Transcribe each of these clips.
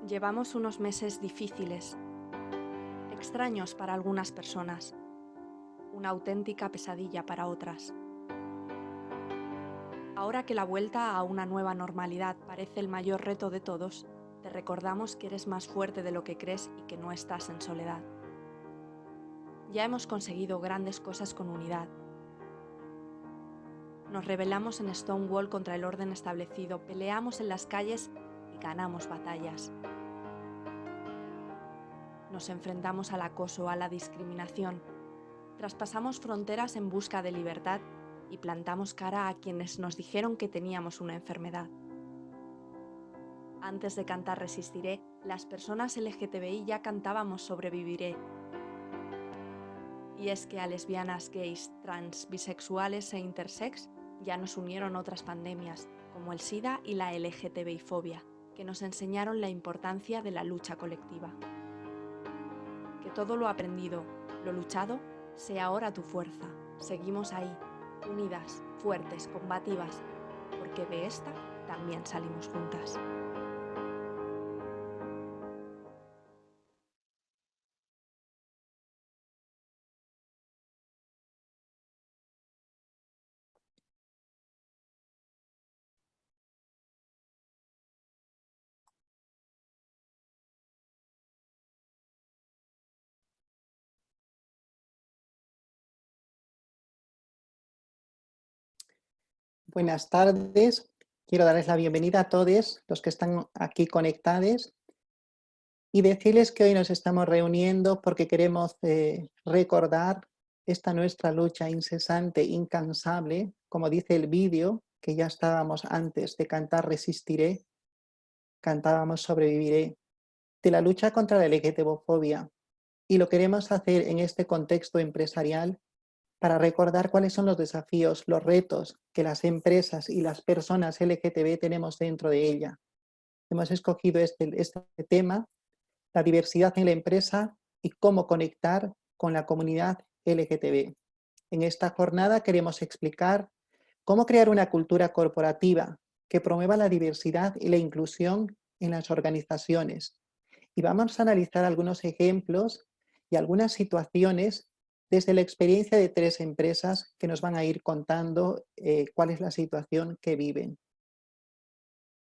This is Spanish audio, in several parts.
Llevamos unos meses difíciles, extraños para algunas personas, una auténtica pesadilla para otras. Ahora que la vuelta a una nueva normalidad parece el mayor reto de todos, te recordamos que eres más fuerte de lo que crees y que no estás en soledad. Ya hemos conseguido grandes cosas con unidad. Nos rebelamos en Stonewall contra el orden establecido, peleamos en las calles y ganamos batallas. Nos enfrentamos al acoso, a la discriminación. Traspasamos fronteras en busca de libertad y plantamos cara a quienes nos dijeron que teníamos una enfermedad. Antes de cantar Resistiré, las personas LGTBI ya cantábamos Sobreviviré. Y es que a lesbianas, gays, trans, bisexuales e intersex ya nos unieron otras pandemias, como el SIDA y la LGTBI-fobia, que nos enseñaron la importancia de la lucha colectiva. Que todo lo aprendido, lo luchado, sea ahora tu fuerza. Seguimos ahí, unidas, fuertes, combativas, porque de esta también salimos juntas. Buenas tardes. Quiero darles la bienvenida a todos los que están aquí conectados y decirles que hoy nos estamos reuniendo porque queremos recordar esta nuestra lucha incesante, incansable, como dice el vídeo, que ya estábamos antes de cantar Resistiré, cantábamos Sobreviviré, de la lucha contra la LGTBofobia. Y lo queremos hacer en este contexto empresarial para recordar cuáles son los desafíos, los retos que las empresas y las personas LGTB tenemos dentro de ella. Hemos escogido este tema, la diversidad en la empresa y cómo conectar con la comunidad LGTB. En esta jornada queremos explicar cómo crear una cultura corporativa que promueva la diversidad y la inclusión en las organizaciones. Y vamos a analizar algunos ejemplos y algunas situaciones desde la experiencia de 3 empresas que nos van a ir contando cuál es la situación que viven.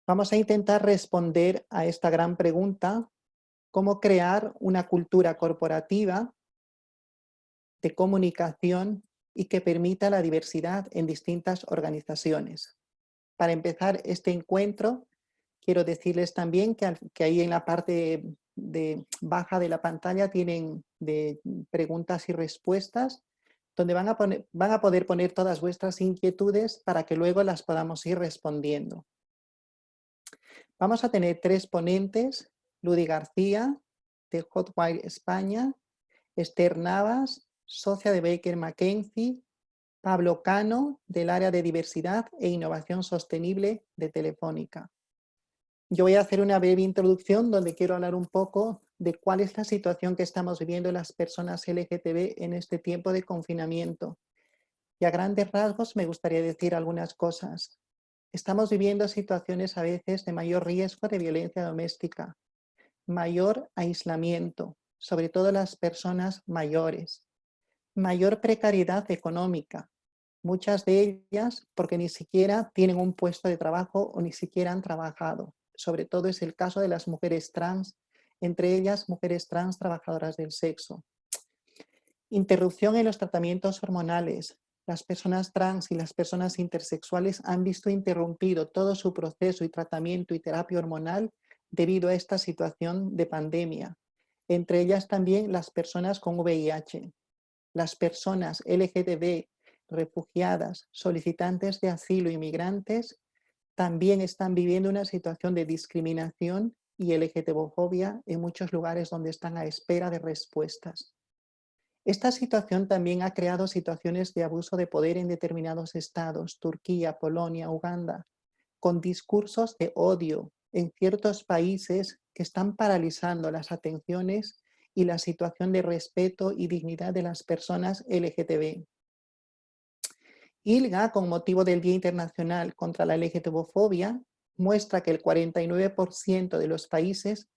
Vamos a intentar responder a esta gran pregunta: ¿cómo crear una cultura corporativa de comunicación y que permita la diversidad en distintas organizaciones? Para empezar este encuentro, quiero decirles también que ahí en la parte baja de la pantalla tienen de preguntas y respuestas, donde van a poder poner todas vuestras inquietudes para que luego las podamos ir respondiendo. Vamos a tener 3 ponentes: Ludy García, de Hotwire España; Esther Navas, socia de Baker McKenzie; Pablo Cano, del área de diversidad e innovación sostenible de Telefónica. Yo voy a hacer una breve introducción donde quiero hablar un poco de cuál es la situación que estamos viviendo las personas LGTB en este tiempo de confinamiento. Y a grandes rasgos me gustaría decir algunas cosas. Estamos viviendo situaciones a veces de mayor riesgo de violencia doméstica, mayor aislamiento, sobre todo las personas mayores, mayor precariedad económica, muchas de ellas porque ni siquiera tienen un puesto de trabajo o ni siquiera han trabajado. Sobre todo es el caso de las mujeres trans, entre ellas mujeres trans trabajadoras del sexo. Interrupción en los tratamientos hormonales. Las personas trans y las personas intersexuales han visto interrumpido todo su proceso y tratamiento y terapia hormonal debido a esta situación de pandemia. Entre ellas también las personas con VIH. Las personas LGTB, refugiadas, solicitantes de asilo y migrantes también están viviendo una situación de discriminación y LGTBofobia en muchos lugares donde están a espera de respuestas. Esta situación también ha creado situaciones de abuso de poder en determinados estados: Turquía, Polonia, Uganda, con discursos de odio en ciertos países que están paralizando las atenciones y la situación de respeto y dignidad de las personas LGTB. ILGA, con motivo del Día Internacional contra la LGTBofobia, muestra que el 49% de los países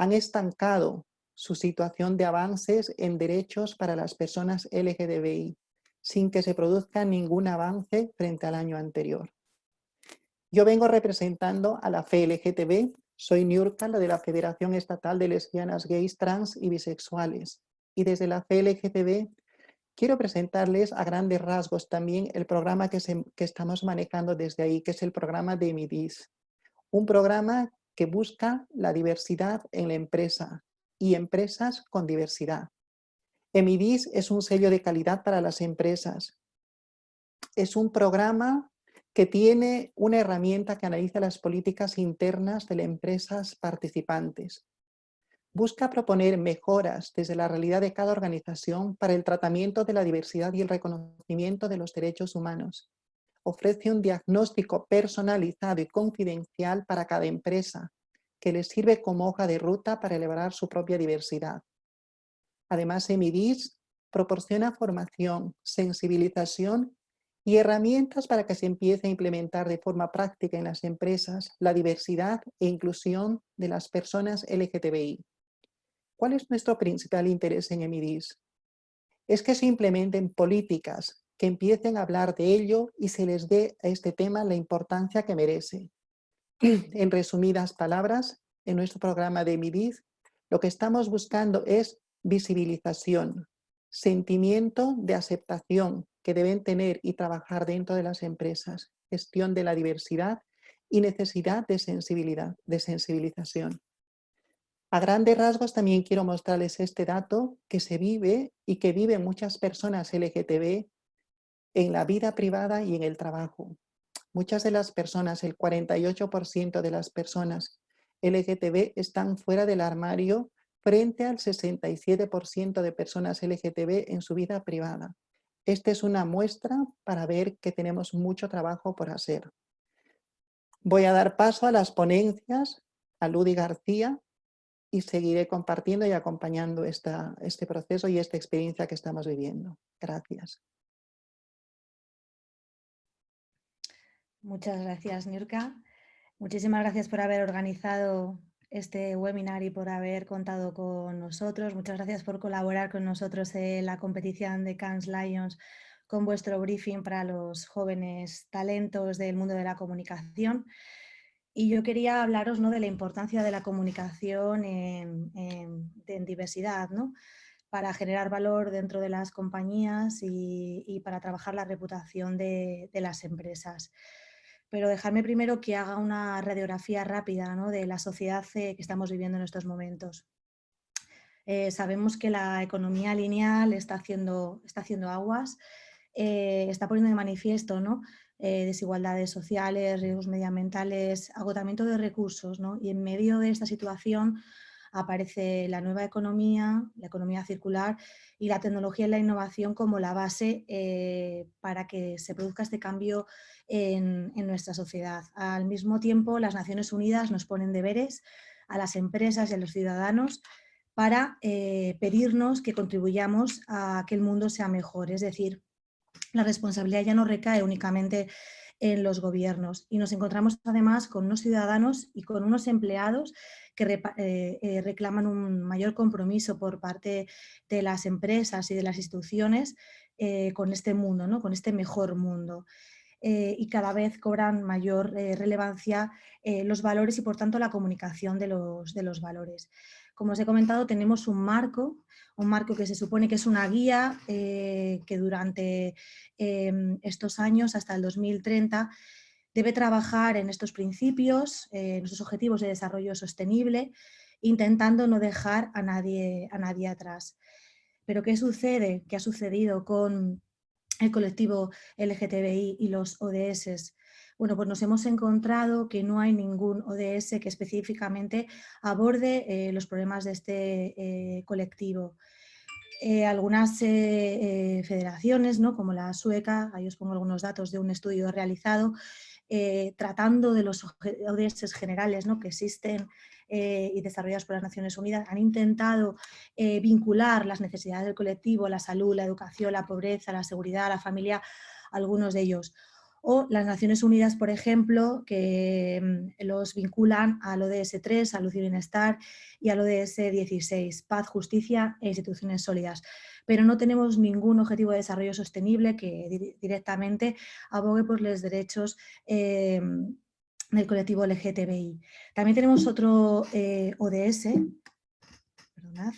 han estancado su situación de avances en derechos para las personas LGTBI, sin que se produzca ningún avance frente al año anterior. Yo vengo representando a la FLGTB, soy Niurka, la de la Federación Estatal de Lesbianas, Gays, Trans y Bisexuales, y desde la FLGTB quiero presentarles a grandes rasgos también el programa que estamos manejando desde ahí, que es el programa de Emidis, un programa que busca la diversidad en la empresa y empresas con diversidad. Emidis es un sello de calidad para las empresas. Es un programa que tiene una herramienta que analiza las políticas internas de las empresas participantes. Busca proponer mejoras desde la realidad de cada organización para el tratamiento de la diversidad y el reconocimiento de los derechos humanos. Ofrece un diagnóstico personalizado y confidencial para cada empresa, que les sirve como hoja de ruta para elevar su propia diversidad. Además, Emidis proporciona formación, sensibilización y herramientas para que se empiece a implementar de forma práctica en las empresas la diversidad e inclusión de las personas LGTBI. ¿Cuál es nuestro principal interés en Emidis? Es que se implementen políticas que empiecen a hablar de ello y se les dé a este tema la importancia que merece. En resumidas palabras, en nuestro programa de Emidis, lo que estamos buscando es visibilización, sentimiento de aceptación que deben tener y trabajar dentro de las empresas, gestión de la diversidad y necesidad de sensibilización. A grandes rasgos también quiero mostrarles este dato que se vive y que viven muchas personas LGTB en la vida privada y en el trabajo. Muchas de las personas, el 48% de las personas LGTB están fuera del armario frente al 67% de personas LGTB en su vida privada. Esta es una muestra para ver que tenemos mucho trabajo por hacer. Voy a dar paso a las ponencias, a Ludi García, y seguiré compartiendo y acompañando este proceso y esta experiencia que estamos viviendo. Gracias. Muchas gracias, Niurka. Muchísimas gracias por haber organizado este webinar y por haber contado con nosotros. Muchas gracias por colaborar con nosotros en la competición de Cannes Lions con vuestro briefing para los jóvenes talentos del mundo de la comunicación. Y yo quería hablaros, ¿no?, de la importancia de la comunicación en diversidad, ¿no?, para generar valor dentro de las compañías y para trabajar la reputación de las empresas. Pero dejadme primero que haga una radiografía rápida, ¿no?, de la sociedad que estamos viviendo en estos momentos. Sabemos que la economía lineal está haciendo aguas, está poniendo de manifiesto, ¿no?, desigualdades sociales, riesgos medioambientales, agotamiento de recursos, ¿no? Y en medio de esta situación aparece la nueva economía, la economía circular y la tecnología y la innovación como la base para que se produzca este cambio en nuestra sociedad. Al mismo tiempo, las Naciones Unidas nos ponen deberes a las empresas y a los ciudadanos para pedirnos que contribuyamos a que el mundo sea mejor, es decir, la responsabilidad ya no recae únicamente en los gobiernos y nos encontramos además con unos ciudadanos y con unos empleados que reclaman un mayor compromiso por parte de las empresas y de las instituciones con este mundo, ¿no?, con este mejor mundo. Y cada vez cobran mayor relevancia los valores y por tanto la comunicación de los valores. Como os he comentado, tenemos un marco que se supone que es una guía que durante estos años, hasta el 2030, debe trabajar en estos principios, en estos objetivos de desarrollo sostenible, intentando no dejar a nadie atrás. Pero ¿qué sucede? ¿Qué ha sucedido con el colectivo LGTBI y los ODS? Bueno, pues nos hemos encontrado que no hay ningún ODS que específicamente aborde los problemas de este colectivo. Algunas federaciones, ¿no?, como la sueca, ahí os pongo algunos datos de un estudio realizado, tratando de los ODS generales, ¿no?, que existen y desarrollados por las Naciones Unidas, han intentado vincular las necesidades del colectivo, la salud, la educación, la pobreza, la seguridad, la familia, algunos de ellos. o las Naciones Unidas, por ejemplo, que los vinculan al ODS 3, Salud y Bienestar, y al ODS 16, Paz, Justicia e Instituciones Sólidas. Pero no tenemos ningún objetivo de desarrollo sostenible que directamente abogue por los derechos del colectivo LGTBI. También tenemos otro ODS, perdonad,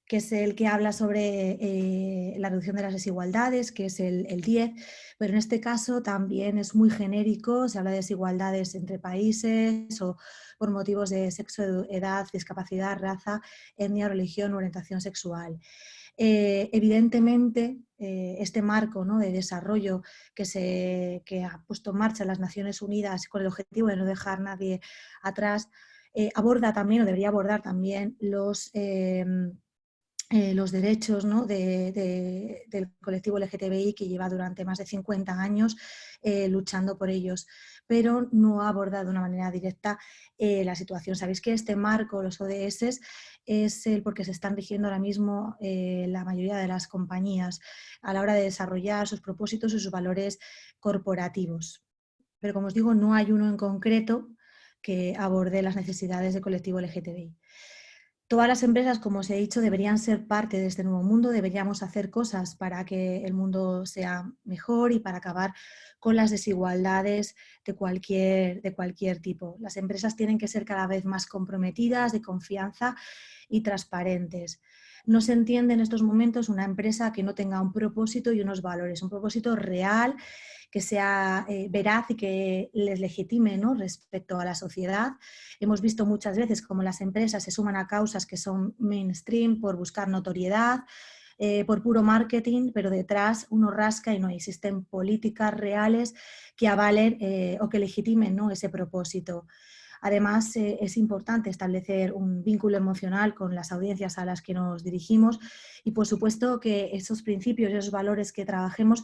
que es el que habla sobre la reducción de las desigualdades, que es el 10, pero en este caso también es muy genérico, se habla de desigualdades entre países o por motivos de sexo, edad, discapacidad, raza, etnia, religión o orientación sexual. Evidentemente, este marco, ¿no?, de desarrollo que ha puesto en marcha las Naciones Unidas con el objetivo de no dejar a nadie atrás, aborda también, o debería abordar también, los derechos, ¿no?, del colectivo LGTBI, que lleva durante más de 50 años luchando por ellos, pero no ha abordado de una manera directa la situación. Sabéis que este marco, los ODS, es el porque se están rigiendo ahora mismo la mayoría de las compañías a la hora de desarrollar sus propósitos y sus valores corporativos. Pero como os digo, no hay uno en concreto que aborde las necesidades del colectivo LGTBI. Todas las empresas, como os he dicho, deberían ser parte de este nuevo mundo, deberíamos hacer cosas para que el mundo sea mejor y para acabar con las desigualdades de cualquier tipo. Las empresas tienen que ser cada vez más comprometidas, de confianza y transparentes. No se entiende en estos momentos una empresa que no tenga un propósito y unos valores, un propósito real, que sea veraz y que les legitime, ¿no?, respecto a la sociedad. Hemos visto muchas veces cómo las empresas se suman a causas que son mainstream por buscar notoriedad, por puro marketing, pero detrás uno rasca y no existen políticas reales que avalen o que legitimen, ¿no?, ese propósito. Además, es importante establecer un vínculo emocional con las audiencias a las que nos dirigimos y, por supuesto, que esos principios y esos valores que trabajemos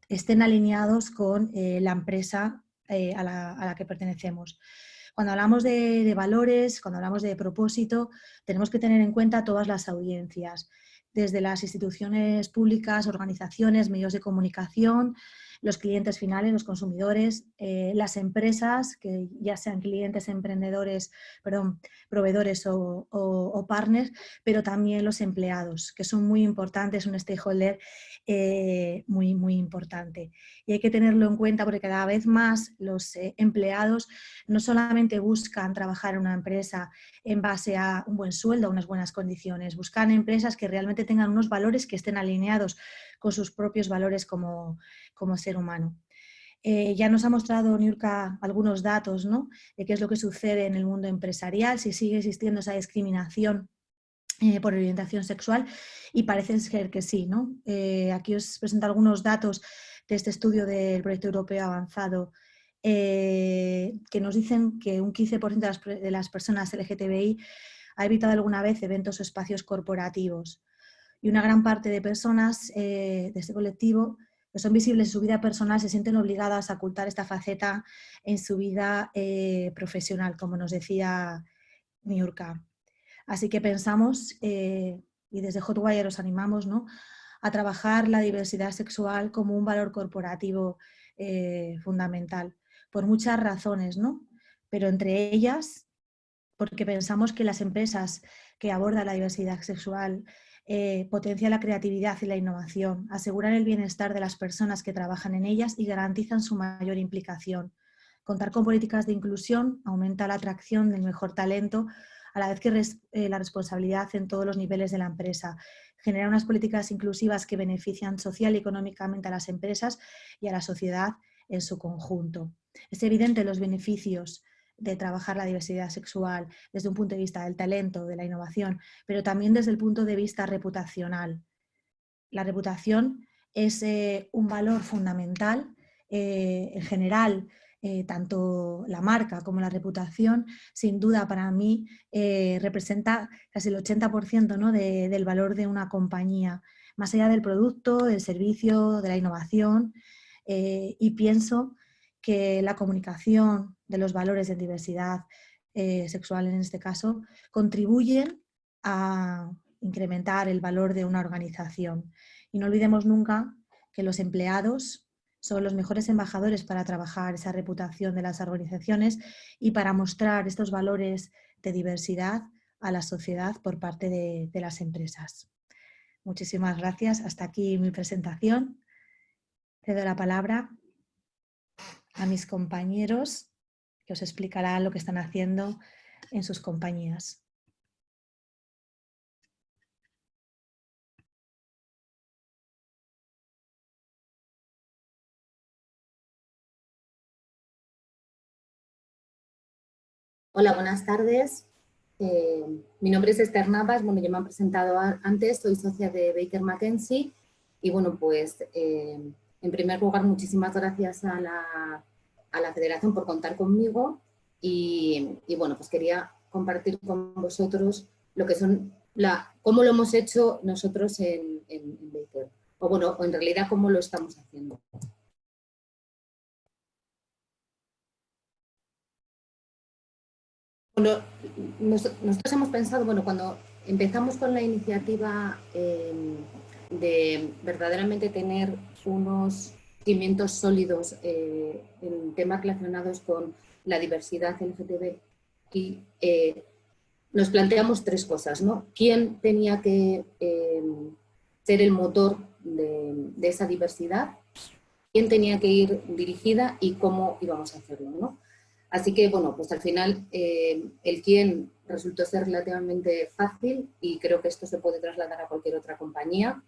estén alineados con la empresa a la que pertenecemos. Cuando hablamos de valores, cuando hablamos de propósito, tenemos que tener en cuenta todas las audiencias, desde las instituciones públicas, organizaciones, medios de comunicación, los clientes finales, los consumidores, las empresas, que ya sean clientes, proveedores o partners, pero también los empleados, que son muy importantes, un stakeholder muy, muy importante. Y hay que tenerlo en cuenta porque cada vez más los empleados no solamente buscan trabajar en una empresa en base a un buen sueldo, a unas buenas condiciones, buscan empresas que realmente tengan unos valores que estén alineados con sus propios valores como ser humano. Ya nos ha mostrado Niurka algunos datos, ¿no?, de qué es lo que sucede en el mundo empresarial, si sigue existiendo esa discriminación por orientación sexual, y parece ser que sí, ¿no? Aquí os presento algunos datos de este estudio del Proyecto Europeo Avanzado que nos dicen que un 15% de las personas LGTBI ha evitado alguna vez eventos o espacios corporativos, y una gran parte de personas de este colectivo que son visibles en su vida personal se sienten obligadas a ocultar esta faceta en su vida profesional, como nos decía Niurka. Así que pensamos, y desde Hotwire os animamos, ¿no?, a trabajar la diversidad sexual como un valor corporativo fundamental, por muchas razones, ¿no?, pero entre ellas porque pensamos que las empresas que abordan la diversidad sexual potencian la creatividad y la innovación, aseguran el bienestar de las personas que trabajan en ellas y garantizan su mayor implicación. Contar con políticas de inclusión aumenta la atracción del mejor talento, a la vez que la responsabilidad en todos los niveles de la empresa. Genera unas políticas inclusivas que benefician social y económicamente a las empresas y a la sociedad en su conjunto. Es evidente los beneficios de trabajar la diversidad sexual desde un punto de vista del talento, de la innovación, pero también desde el punto de vista reputacional. La reputación es un valor fundamental. En general, tanto la marca como la reputación, sin duda para mí, representa casi el 80%, ¿no?, del valor de una compañía, más allá del producto, del servicio, de la innovación, y pienso que la comunicación de los valores de diversidad sexual, en este caso, contribuyen a incrementar el valor de una organización. Y no olvidemos nunca que los empleados son los mejores embajadores para trabajar esa reputación de las organizaciones y para mostrar estos valores de diversidad a la sociedad por parte de las empresas. Muchísimas gracias. Hasta aquí mi presentación. Cedo la palabra a mis compañeros que os explicarán lo que están haciendo en sus compañías. Hola, buenas tardes. Mi nombre es Esther Navas. Bueno, ya me han presentado antes, soy socia de Baker McKenzie y bueno, pues en primer lugar muchísimas gracias a la Federación por contar conmigo y bueno, pues quería compartir con vosotros lo que son cómo lo hemos hecho nosotros en Baker, o bueno, o en realidad cómo lo estamos haciendo. Bueno, nosotros hemos pensado, bueno, cuando empezamos con la iniciativa de verdaderamente tener unos cimientos sólidos en temas relacionados con la diversidad LGTB, y nos planteamos tres cosas, ¿no? ¿Quién tenía que ser el motor de esa diversidad? ¿Quién tenía que ir dirigida y cómo íbamos a hacerlo, ¿no? Así que, bueno, pues al final el quién resultó ser relativamente fácil y creo que esto se puede trasladar a cualquier otra compañía.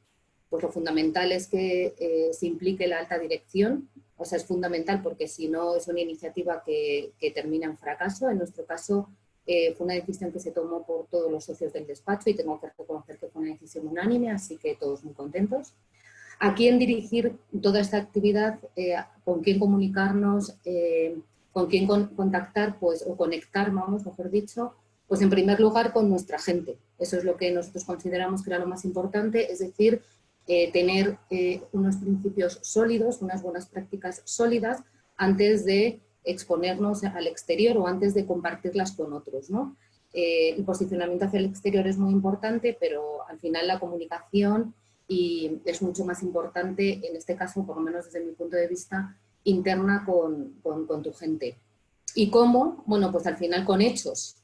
Pues lo fundamental es que se implique la alta dirección, o sea, es fundamental porque si no es una iniciativa que termina en fracaso. En nuestro caso fue una decisión que se tomó por todos los socios del despacho y tengo que reconocer que fue una decisión unánime, así que todos muy contentos. ¿A quién dirigir toda esta actividad? ¿Con quién comunicarnos? ¿Con quién contactar? Pues, o conectar, vamos, mejor dicho, pues en primer lugar con nuestra gente. Eso es lo que nosotros consideramos que era lo más importante, es decir, tener unos principios sólidos, unas buenas prácticas sólidas antes de exponernos al exterior o antes de compartirlas con otros, ¿no? El posicionamiento hacia el exterior es muy importante, pero al final la comunicación y es mucho más importante, en este caso, por lo menos desde mi punto de vista, interna con tu gente. ¿Y cómo? Bueno, pues al final con hechos,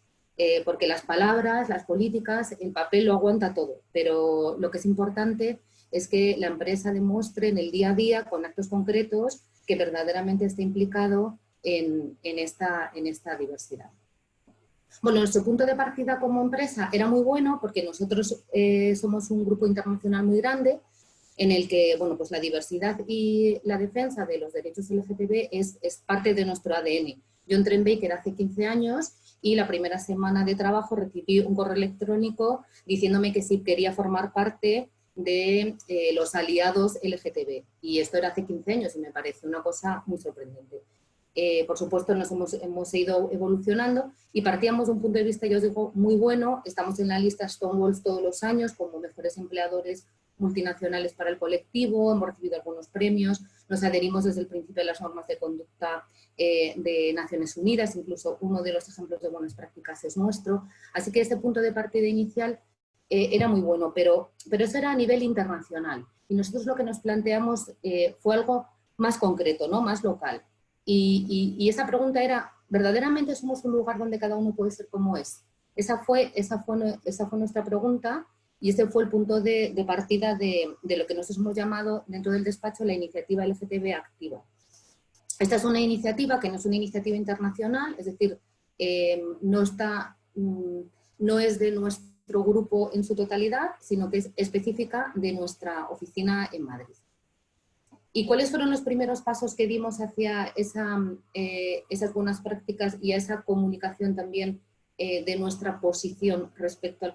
porque las palabras, las políticas, el papel lo aguanta todo, pero lo que es importante es que la empresa demuestre en el día a día, con actos concretos, que verdaderamente esté implicado en esta diversidad. Bueno, nuestro punto de partida como empresa era muy bueno porque nosotros somos un grupo internacional muy grande en el que, bueno, pues la diversidad y la defensa de los derechos LGTB es parte de nuestro ADN. Yo entré en Baker hace 15 años y la primera semana de trabajo recibí un correo electrónico diciéndome que sí quería formar parte de los aliados LGTB. Y esto era hace 15 años y me parece una cosa muy sorprendente. Por supuesto, nos hemos ido evolucionando y partíamos de un punto de vista, yo os digo, muy bueno. Estamos en la lista Stonewall todos los años como mejores empleadores multinacionales para el colectivo, hemos recibido algunos premios, nos adherimos desde el principio a las normas de conducta de Naciones Unidas, incluso uno de los ejemplos de buenas prácticas es nuestro. Así que este punto de partida inicial era muy bueno, pero eso era a nivel internacional. Y nosotros lo que nos planteamos fue algo más concreto, ¿no? Más local. Y esa pregunta era, ¿verdaderamente somos un lugar donde cada uno puede ser como es? Esa fue nuestra pregunta y ese fue el punto de partida de lo que nosotros hemos llamado dentro del despacho la iniciativa LGTB Activa. Esta es una iniciativa que no es una iniciativa internacional, es decir, no es de nuestro grupo en su totalidad, sino que es específica de nuestra oficina en Madrid. ¿Y cuáles fueron los primeros pasos que dimos hacia esas buenas prácticas y a esa comunicación también de nuestra posición respecto al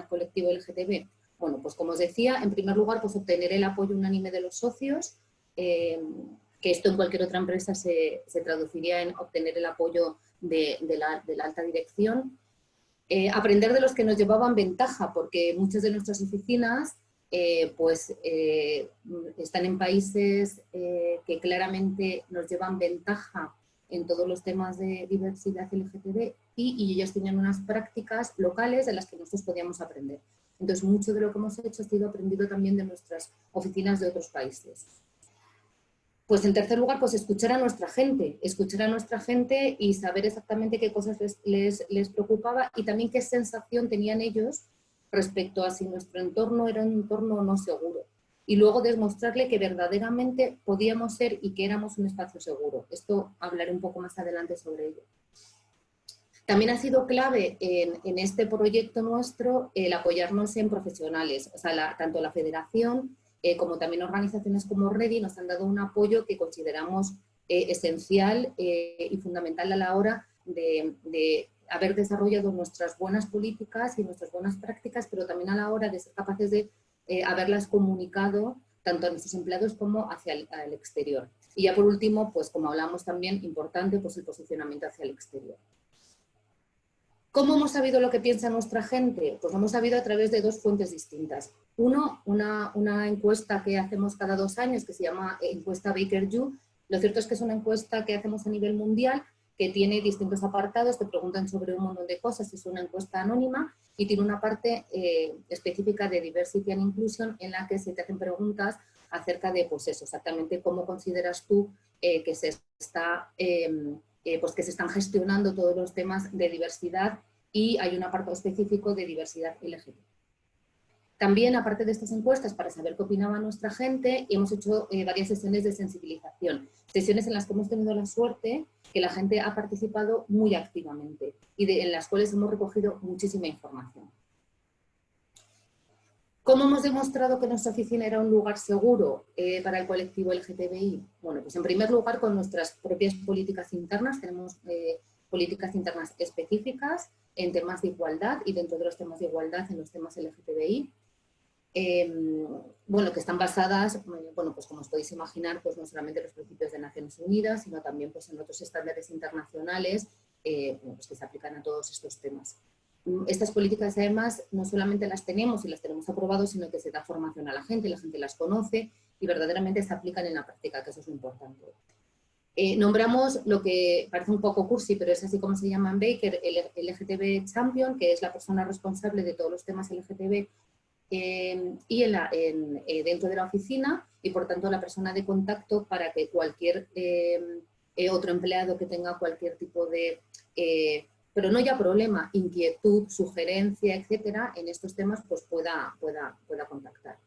colectivo LGTB? Bueno, pues como os decía, en primer lugar, pues obtener el apoyo unánime de los socios, que esto en cualquier otra empresa se traduciría en obtener el apoyo de la alta dirección. Aprender de los que nos llevaban ventaja, porque muchas de nuestras oficinas están en países que claramente nos llevan ventaja en todos los temas de diversidad LGTB y ellos tenían unas prácticas locales de las que nosotros podíamos aprender. Entonces, mucho de lo que hemos hecho ha sido aprendido también de nuestras oficinas de otros países. Pues en tercer lugar, pues escuchar a nuestra gente y saber exactamente qué cosas les preocupaba y también qué sensación tenían ellos respecto a si nuestro entorno era un entorno no seguro. Y luego demostrarle que verdaderamente podíamos ser y que éramos un espacio seguro. Esto hablaré un poco más adelante sobre ello. También ha sido clave en este proyecto nuestro el apoyarnos en profesionales, o sea, tanto la federación como también organizaciones como Ready nos han dado un apoyo que consideramos esencial y fundamental a la hora de haber desarrollado nuestras buenas políticas y nuestras buenas prácticas, pero también a la hora de ser capaces de haberlas comunicado tanto a nuestros empleados como hacia el exterior. Y ya por último, pues como hablamos también, importante, pues el posicionamiento hacia el exterior. ¿Cómo hemos sabido lo que piensa nuestra gente? Pues lo hemos sabido a través de dos fuentes distintas. Uno, una encuesta que hacemos cada 2 años que se llama encuesta Baker-Yu. Lo cierto es que es una encuesta que hacemos a nivel mundial que tiene distintos apartados, te preguntan sobre un montón de cosas, es una encuesta anónima y tiene una parte específica de Diversity and Inclusion en la que se te hacen preguntas acerca de, pues eso, exactamente cómo consideras tú que se está... pues que se están gestionando todos los temas de diversidad y hay un apartado específico de diversidad LGTB. También, aparte de estas encuestas, para saber qué opinaba nuestra gente, hemos hecho varias sesiones de sensibilización, sesiones en las que hemos tenido la suerte que la gente ha participado muy activamente y en las cuales hemos recogido muchísima información. ¿Cómo hemos demostrado que nuestra oficina era un lugar seguro para el colectivo LGTBI? Bueno, pues en primer lugar con nuestras propias políticas internas. Tenemos políticas internas específicas en temas de igualdad y dentro de los temas de igualdad en los temas LGTBI. Bueno, que están basadas, bueno, pues como os podéis imaginar, pues no solamente en los principios de Naciones Unidas, sino también pues en otros estándares internacionales pues que se aplican a todos estos temas. Estas políticas además no solamente las tenemos y las tenemos aprobadas, sino que se da formación a la gente las conoce y verdaderamente se aplican en la práctica, que eso es lo importante. Nombramos lo que parece un poco cursi, pero es así como se llama en Baker, el LGTB Champion, que es la persona responsable de todos los temas LGTB y dentro de la oficina y por tanto la persona de contacto para que cualquier otro empleado que tenga cualquier tipo de... pero no ya problema, inquietud, sugerencia, etcétera, en estos temas pues pueda contactar.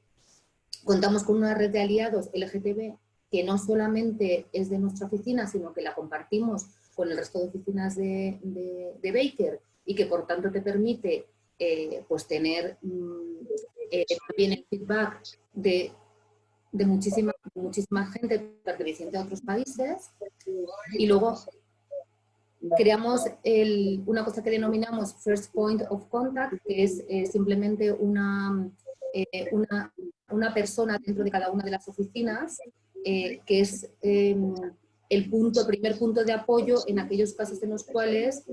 Contamos con una red de aliados LGTB que no solamente es de nuestra oficina, sino que la compartimos con el resto de oficinas de Baker y que por tanto te permite pues tener también el feedback de muchísima gente perteneciente a otros países y luego creamos una cosa que denominamos First Point of Contact, que es simplemente una persona dentro de cada una de las oficinas, que es el primer punto de apoyo en aquellos casos en los cuales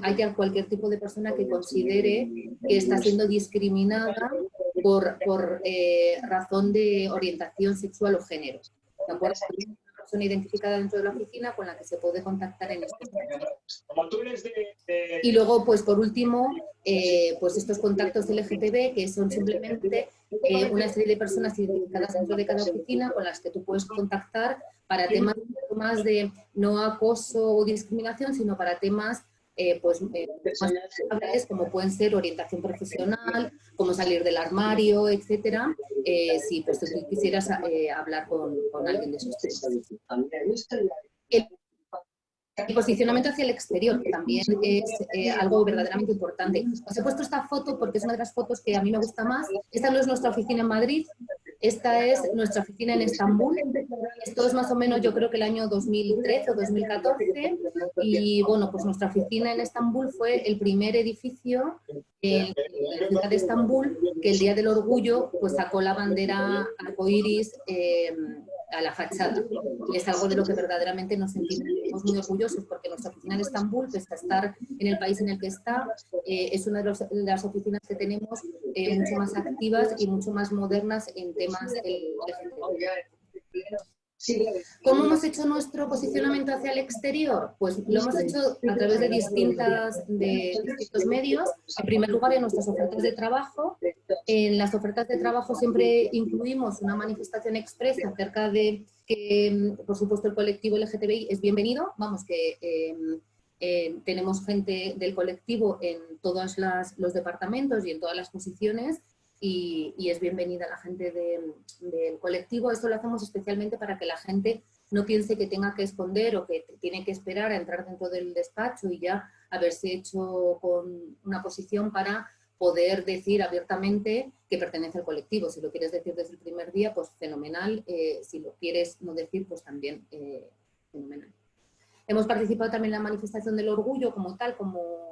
haya cualquier tipo de persona que considere que está siendo discriminada por razón de orientación sexual o género. ¿De acuerdo? Persona identificada dentro de la oficina con la que se puede contactar en estos momentos. Y luego, pues por último, pues estos contactos LGTB, que son simplemente una serie de personas identificadas dentro de cada oficina con las que tú puedes contactar para temas más de no acoso o discriminación, sino para temas más personales, como pueden ser orientación profesional, cómo salir del armario, etcétera, si pues, tú quisieras hablar con alguien de esos temas. El posicionamiento hacia el exterior, que también es algo verdaderamente importante. Os he puesto esta foto porque es una de las fotos que a mí me gusta más. Esta no es nuestra oficina en Madrid, esta es nuestra oficina en Estambul. Esto es más o menos, yo creo que el año 2013 o 2014. Y bueno, pues nuestra oficina en Estambul fue el primer edificio en la ciudad de Estambul que el Día del Orgullo pues sacó la bandera arcoíris a la fachada. Y es algo de lo que verdaderamente nos sentimos muy orgullosos porque nuestra oficina en Estambul, pese a estar en el país en el que está, es una de las oficinas que tenemos mucho más activas y mucho más modernas en temas LGTB. ¿Cómo hemos hecho nuestro posicionamiento hacia el exterior? Pues lo hemos hecho a través de distintos medios. En primer lugar, en nuestras ofertas de trabajo. En las ofertas de trabajo siempre incluimos una manifestación expresa acerca de que, por supuesto, el colectivo LGTBI es bienvenido. Vamos, que tenemos gente del colectivo en todos los departamentos y en todas las posiciones. Y es bienvenida la gente del colectivo. Esto lo hacemos especialmente para que la gente no piense que tenga que esconder o que tiene que esperar a entrar dentro del despacho y ya haberse hecho con una posición para poder decir abiertamente que pertenece al colectivo. Si lo quieres decir desde el primer día, pues fenomenal. Si lo quieres no decir, pues también fenomenal. Hemos participado también en la manifestación del orgullo como tal, como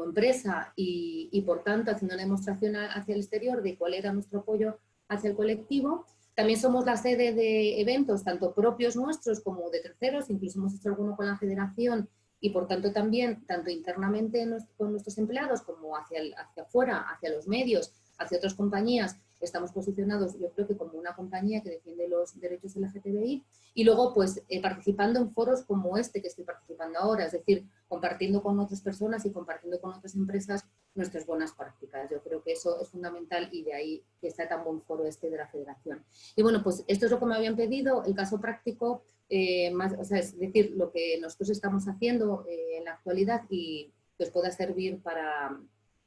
empresa y por tanto haciendo una demostración hacia el exterior de cuál era nuestro apoyo hacia el colectivo. También somos la sede de eventos tanto propios nuestros como de terceros, incluso hemos hecho alguno con la federación y por tanto también, tanto internamente con nuestros empleados como hacia afuera, hacia los medios, hacia otras compañías, estamos posicionados yo creo que como una compañía que defiende los derechos LGTBI y luego pues participando en foros como este que estoy participando ahora, es decir, compartiendo con otras personas y compartiendo con otras empresas nuestras buenas prácticas. Yo creo que eso es fundamental y de ahí que está tan buen foro este de la federación. Y bueno, pues esto es lo que me habían pedido, el caso práctico, o sea, es decir, lo que nosotros estamos haciendo en la actualidad y que os pueda servir para,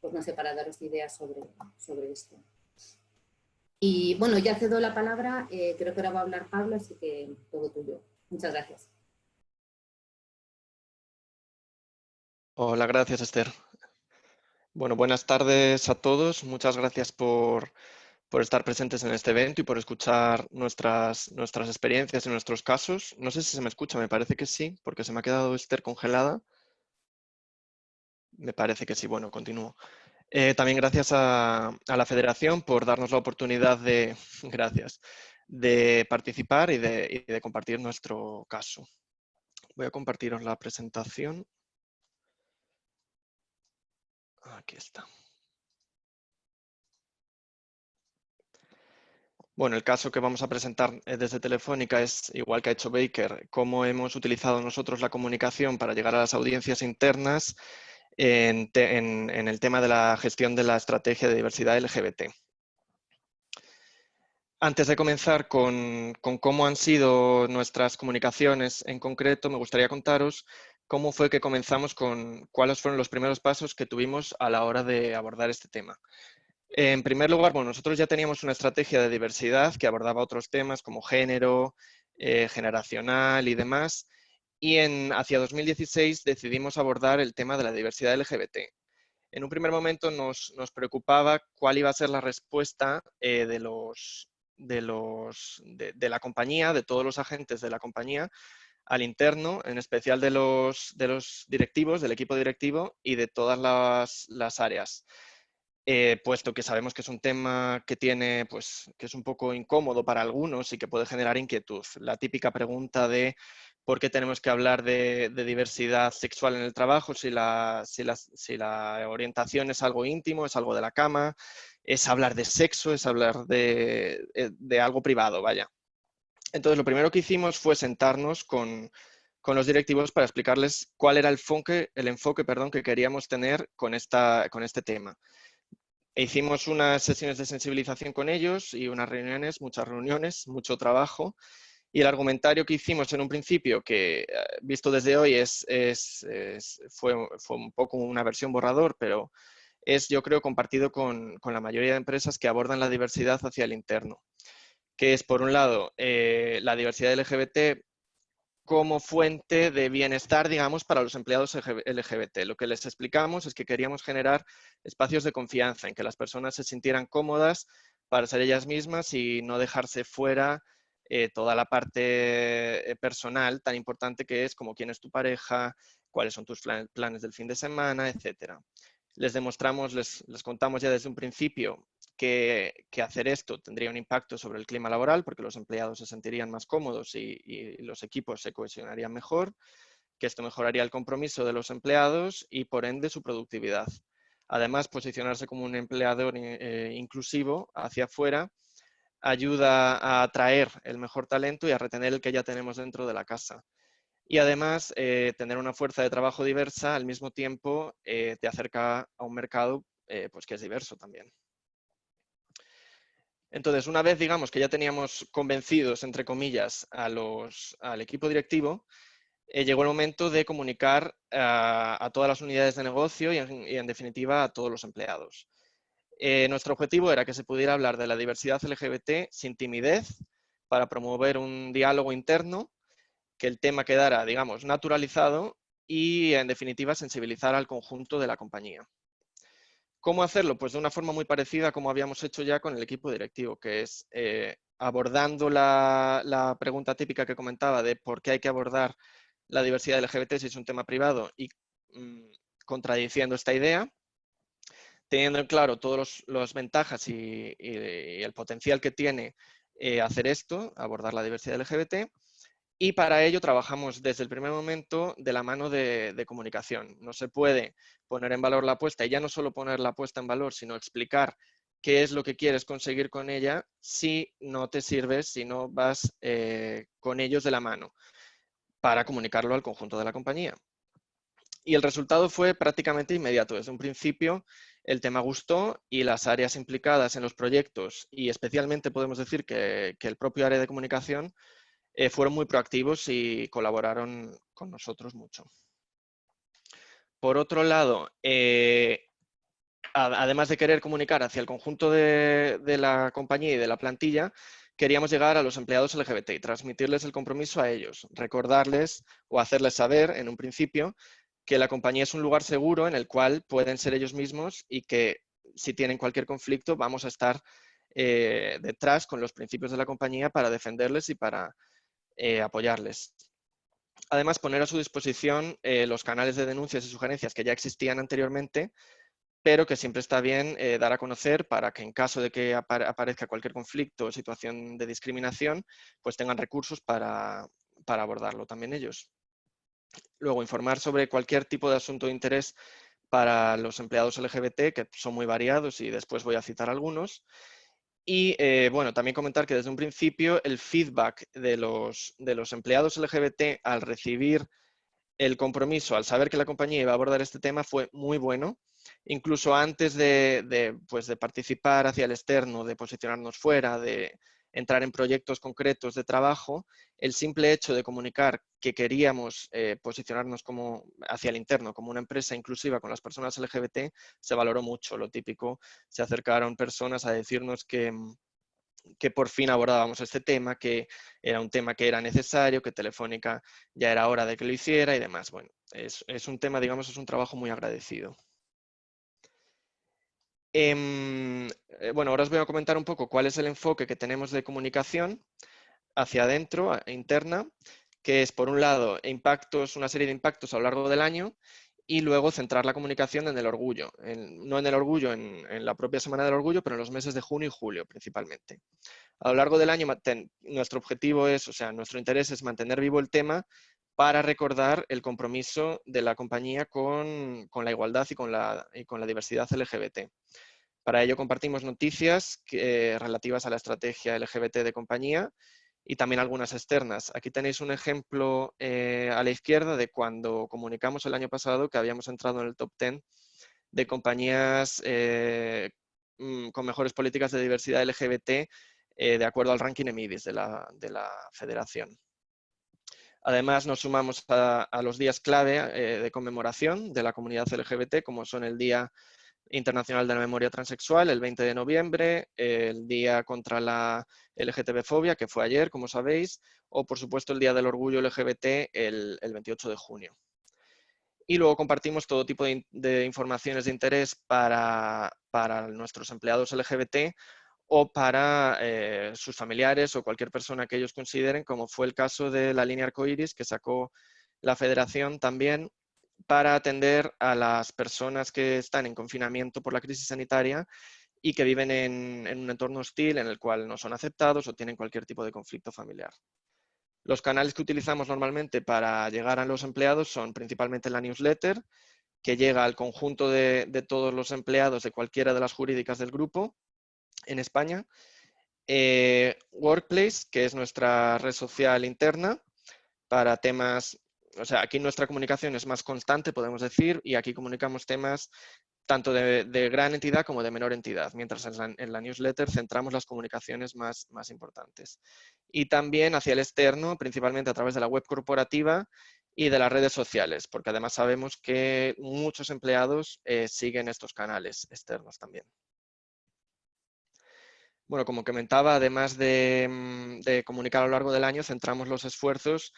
pues no sé, para daros ideas sobre esto. Y bueno, ya cedo la palabra, creo que ahora va a hablar Pablo, así que todo tuyo. Muchas gracias. Hola, gracias Esther. Bueno, buenas tardes a todos. Muchas gracias por estar presentes en este evento y por escuchar nuestras experiencias y nuestros casos. No sé si se me escucha, me parece que sí, porque se me ha quedado Esther congelada. Me parece que sí, bueno, continúo. También gracias a la Federación por darnos la oportunidad de, gracias, de participar y de compartir nuestro caso. Voy a compartiros la presentación. Aquí está. Bueno, el caso que vamos a presentar desde Telefónica es, igual que ha hecho Baker, cómo hemos utilizado nosotros la comunicación para llegar a las audiencias internas en el tema de la gestión de la estrategia de diversidad LGBT. Antes de comenzar con cómo han sido nuestras comunicaciones en concreto, me gustaría contaros cómo fue que comenzamos cuáles fueron los primeros pasos que tuvimos a la hora de abordar este tema. En primer lugar, bueno, nosotros ya teníamos una estrategia de diversidad que abordaba otros temas como género, generacional y demás, y hacia 2016 decidimos abordar el tema de la diversidad LGBT. En un primer momento nos preocupaba cuál iba a ser la respuesta de la compañía, de todos los agentes de la compañía, al interno, en especial de los directivos, del equipo directivo y de todas las áreas. Puesto que sabemos que es un tema que que es un poco incómodo para algunos y que puede generar inquietud. La típica pregunta de ¿por qué tenemos que hablar de diversidad sexual en el trabajo si la orientación es algo íntimo, es algo de la cama, es hablar de sexo, es hablar de algo privado, vaya? Entonces, lo primero que hicimos fue sentarnos con los directivos para explicarles cuál era el enfoque que queríamos tener con este tema. Hicimos unas sesiones de sensibilización con ellos y unas reuniones, muchas reuniones, mucho trabajo. Y el argumentario que hicimos en un principio, que visto desde hoy fue un poco una versión borrador, pero es, yo creo, compartido con la mayoría de empresas que abordan la diversidad hacia el interno. Que es, por un lado, la diversidad LGBT como fuente de bienestar, digamos, para los empleados LGBT. Lo que les explicamos es que queríamos generar espacios de confianza en que las personas se sintieran cómodas para ser ellas mismas y no dejarse fuera toda la parte personal tan importante que es como quién es tu pareja, cuáles son tus planes del fin de semana, etcétera. Les demostramos, les contamos ya desde un principio que hacer esto tendría un impacto sobre el clima laboral porque los empleados se sentirían más cómodos y los equipos se cohesionarían mejor, que esto mejoraría el compromiso de los empleados y por ende su productividad. Además, posicionarse como un empleador inclusivo hacia afuera ayuda a atraer el mejor talento y a retener el que ya tenemos dentro de la casa. Y además, tener una fuerza de trabajo diversa al mismo tiempo te acerca a un mercado pues que es diverso también. Entonces, una vez digamos que ya teníamos convencidos, entre comillas, al equipo directivo, llegó el momento de comunicar a todas las unidades de negocio y en definitiva a todos los empleados. Nuestro objetivo era que se pudiera hablar de la diversidad LGBT sin timidez, para promover un diálogo interno, que el tema quedara, digamos, naturalizado y, en definitiva, sensibilizar al conjunto de la compañía. ¿Cómo hacerlo? Pues de una forma muy parecida a como habíamos hecho ya con el equipo directivo, que es abordando la pregunta típica que comentaba de por qué hay que abordar la diversidad LGBT si es un tema privado y contradiciendo esta idea, teniendo en claro todas las ventajas y el potencial que tiene hacer esto, abordar la diversidad LGBT, y para ello trabajamos desde el primer momento de la mano de comunicación. No se puede poner en valor la apuesta, y ya no solo poner la apuesta en valor, sino explicar qué es lo que quieres conseguir con ella si no te sirves, si no vas con ellos de la mano para comunicarlo al conjunto de la compañía. Y el resultado fue prácticamente inmediato. Desde un principio el tema gustó y las áreas implicadas en los proyectos, y especialmente podemos decir que el propio área de comunicación, fueron muy proactivos y colaboraron con nosotros mucho. Por otro lado, además de querer comunicar hacia el conjunto de la compañía y de la plantilla, queríamos llegar a los empleados LGBT y transmitirles el compromiso a ellos, recordarles o hacerles saber en un principio que la compañía es un lugar seguro en el cual pueden ser ellos mismos y que si tienen cualquier conflicto vamos a estar detrás con los principios de la compañía para defenderles y para apoyarles. Además, poner a su disposición los canales de denuncias y sugerencias que ya existían anteriormente, pero que siempre está bien dar a conocer para que en caso de que aparezca cualquier conflicto o situación de discriminación, pues tengan recursos para abordarlo también ellos. Luego, informar sobre cualquier tipo de asunto de interés para los empleados LGBT, que son muy variados y después voy a citar algunos. Y bueno, también comentar que desde un principio el feedback de los empleados LGBT al recibir el compromiso, al saber que la compañía iba a abordar este tema, fue muy bueno. Incluso antes pues de participar hacia el externo, de posicionarnos fuera, de entrar en proyectos concretos de trabajo, el simple hecho de comunicar que queríamos posicionarnos hacia el interno como una empresa inclusiva con las personas LGBT se valoró mucho. Lo típico, se acercaron personas a decirnos que por fin abordábamos este tema, que era un tema que era necesario, que Telefónica ya era hora de que lo hiciera y demás. Bueno, es un tema, digamos, es un trabajo muy agradecido. Bueno, ahora os voy a comentar un poco cuál es el enfoque que tenemos de comunicación hacia adentro, interna, que es, por un lado, una serie de impactos a lo largo del año, y luego centrar la comunicación en el orgullo, no en el orgullo en la propia Semana del Orgullo, pero en los meses de junio y julio principalmente. A lo largo del año nuestro objetivo nuestro interés es mantener vivo el tema para recordar el compromiso de la compañía con la igualdad y con la diversidad LGBT. Para ello compartimos noticias relativas a la estrategia LGBT de compañía y también algunas externas. Aquí tenéis un ejemplo a la izquierda de cuando comunicamos el año pasado que habíamos entrado en el top 10 de compañías con mejores políticas de diversidad LGBT de acuerdo al ranking EMIDIS de la federación. Además, nos sumamos a los días clave de conmemoración de la comunidad LGBT, como son el Día Internacional de la Memoria Transexual, el 20 de noviembre, el Día contra la LGTB-fobia, que fue ayer, como sabéis, o por supuesto el Día del Orgullo LGBT, el 28 de junio. Y luego compartimos todo tipo de informaciones de interés para nuestros empleados LGBT o para sus familiares o cualquier persona que ellos consideren, como fue el caso de la línea arcoiris que sacó la Federación también para atender a las personas que están en confinamiento por la crisis sanitaria y que viven en un entorno hostil en el cual no son aceptados o tienen cualquier tipo de conflicto familiar. Los canales que utilizamos normalmente para llegar a los empleados son principalmente la newsletter, que llega al conjunto de todos los empleados de cualquiera de las jurídicas del grupo en España. Workplace, que es nuestra red social interna para temas, o sea, aquí nuestra comunicación es más constante, podemos decir, y aquí comunicamos temas tanto de gran entidad como de menor entidad, mientras en la newsletter centramos las comunicaciones más importantes. Y también hacia el externo, principalmente a través de la web corporativa y de las redes sociales, porque además sabemos que muchos empleados siguen estos canales externos también. Bueno, como comentaba, además de comunicar a lo largo del año, centramos los esfuerzos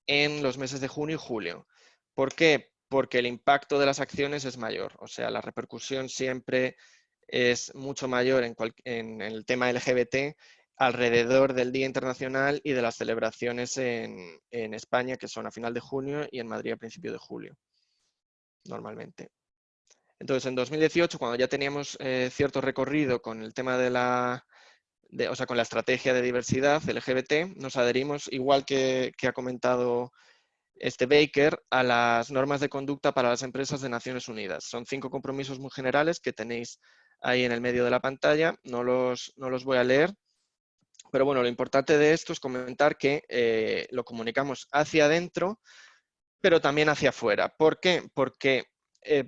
en los meses de junio y julio. ¿Por qué? Porque el impacto de las acciones es mayor, o sea, la repercusión siempre es mucho mayor en el tema LGBT alrededor del Día Internacional y de las celebraciones en España, que son a final de junio, y en Madrid a principio de julio, normalmente. Entonces, en 2018, cuando ya teníamos cierto recorrido con el tema o sea, con la estrategia de diversidad LGBT, nos adherimos, igual que ha comentado Baker, a las normas de conducta para las empresas de Naciones Unidas. Son 5 compromisos muy generales que tenéis ahí en el medio de la pantalla. No los voy a leer, pero bueno, lo importante de esto es comentar que lo comunicamos hacia adentro, pero también hacia afuera. ¿Por qué? Porque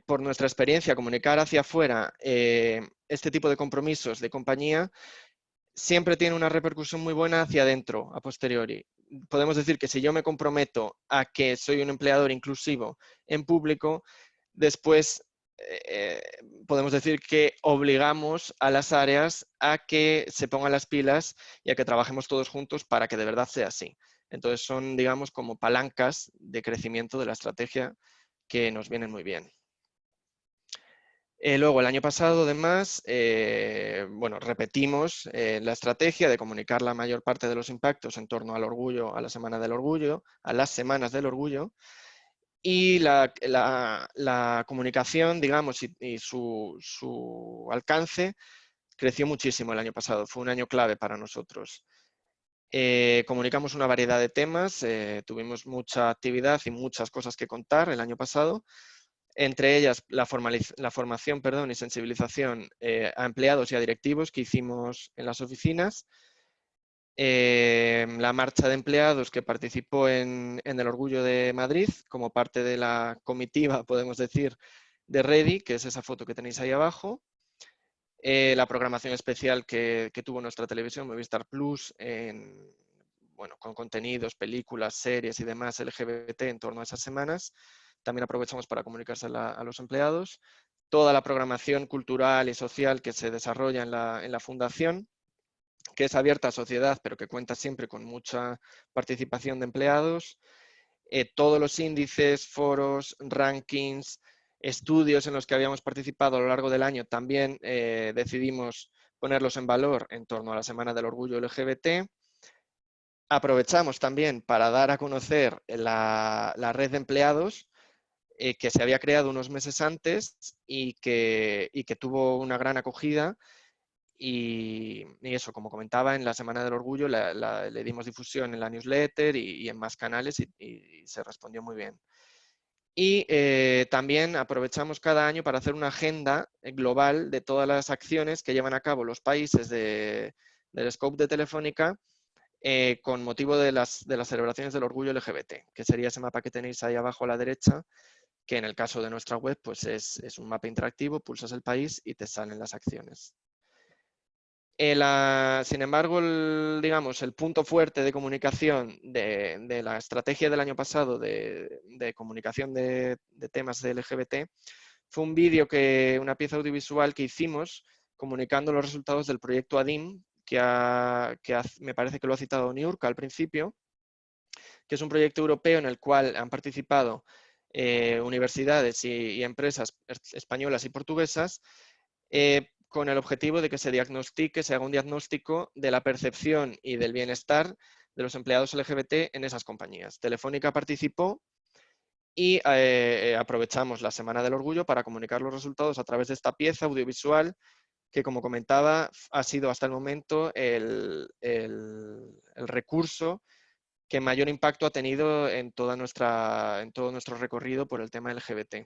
por nuestra experiencia, comunicar hacia afuera este tipo de compromisos de compañía siempre tiene una repercusión muy buena hacia adentro, a posteriori. Podemos decir que si yo me comprometo a que soy un empleador inclusivo en público, después podemos decir que obligamos a las áreas a que se pongan las pilas y a que trabajemos todos juntos para que de verdad sea así. Entonces son, digamos, como palancas de crecimiento de la estrategia que nos vienen muy bien. Luego, el año pasado, además, bueno, repetimos la estrategia de comunicar la mayor parte de los impactos en torno al orgullo, a la Semana del Orgullo, a las Semanas del Orgullo, y la comunicación, digamos, y su alcance creció muchísimo el año pasado. Fue un año clave para nosotros. Comunicamos una variedad de temas, tuvimos mucha actividad y muchas cosas que contar el año pasado. Entre ellas, la formación y sensibilización a empleados y a directivos que hicimos en las oficinas. La marcha de empleados que participó en el Orgullo de Madrid como parte de la comitiva, podemos decir, de Ready, que es esa foto que tenéis ahí abajo. La programación especial que tuvo nuestra televisión, Movistar Plus, bueno, con contenidos, películas, series y demás LGBT en torno a esas semanas. También aprovechamos para comunicarse a los empleados. Toda la programación cultural y social que se desarrolla en la fundación, que es abierta a sociedad, pero que cuenta siempre con mucha participación de empleados. Todos los índices, foros, rankings, estudios en los que habíamos participado a lo largo del año, también decidimos ponerlos en valor en torno a la Semana del Orgullo LGBT. Aprovechamos también para dar a conocer la red de empleados que se había creado unos meses antes y que tuvo una gran acogida. Y eso, como comentaba, en la Semana del Orgullo le dimos difusión en la newsletter y en más canales y se respondió muy bien. Y también aprovechamos cada año para hacer una agenda global de todas las acciones que llevan a cabo los países del scope de Telefónica con motivo de las celebraciones del orgullo LGBT, que sería ese mapa que tenéis ahí abajo a la derecha, que en el caso de nuestra web pues es un mapa interactivo, pulsas el país y te salen las acciones. Sin embargo, digamos, el punto fuerte de comunicación de la estrategia del año pasado de comunicación de temas de LGBT fue un vídeo, una pieza audiovisual que hicimos comunicando los resultados del proyecto ADIM, que me parece que lo ha citado Niurka al principio, que es un proyecto europeo en el cual han participado universidades y empresas españolas y portuguesas con el objetivo de que se haga un diagnóstico de la percepción y del bienestar de los empleados LGBT en esas compañías. Telefónica participó y aprovechamos la Semana del Orgullo para comunicar los resultados a través de esta pieza audiovisual que, como comentaba, ha sido hasta el momento el recurso que mayor impacto ha tenido en todo nuestro recorrido por el tema LGBT.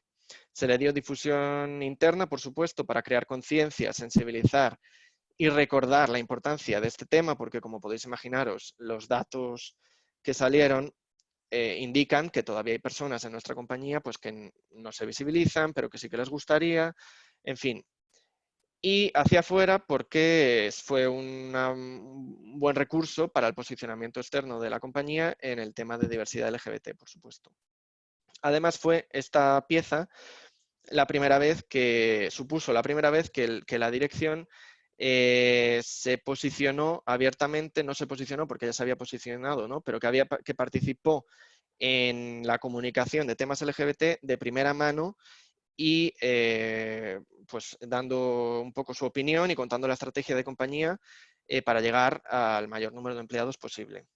Se le dio difusión interna, por supuesto, para crear conciencia, sensibilizar y recordar la importancia de este tema, porque como podéis imaginaros, los datos que salieron indican que todavía hay personas en nuestra compañía pues, que no se visibilizan, pero que sí que les gustaría, en fin. Y hacia afuera porque fue un buen recurso para el posicionamiento externo de la compañía en el tema de diversidad LGBT, por supuesto. Además fue esta pieza supuso la primera vez que la dirección se posicionó abiertamente, no se posicionó porque ya se había posicionado, ¿no? Pero que participó en la comunicación de temas LGBT de primera mano y pues dando un poco su opinión y contando la estrategia de compañía para llegar al mayor número de empleados posible.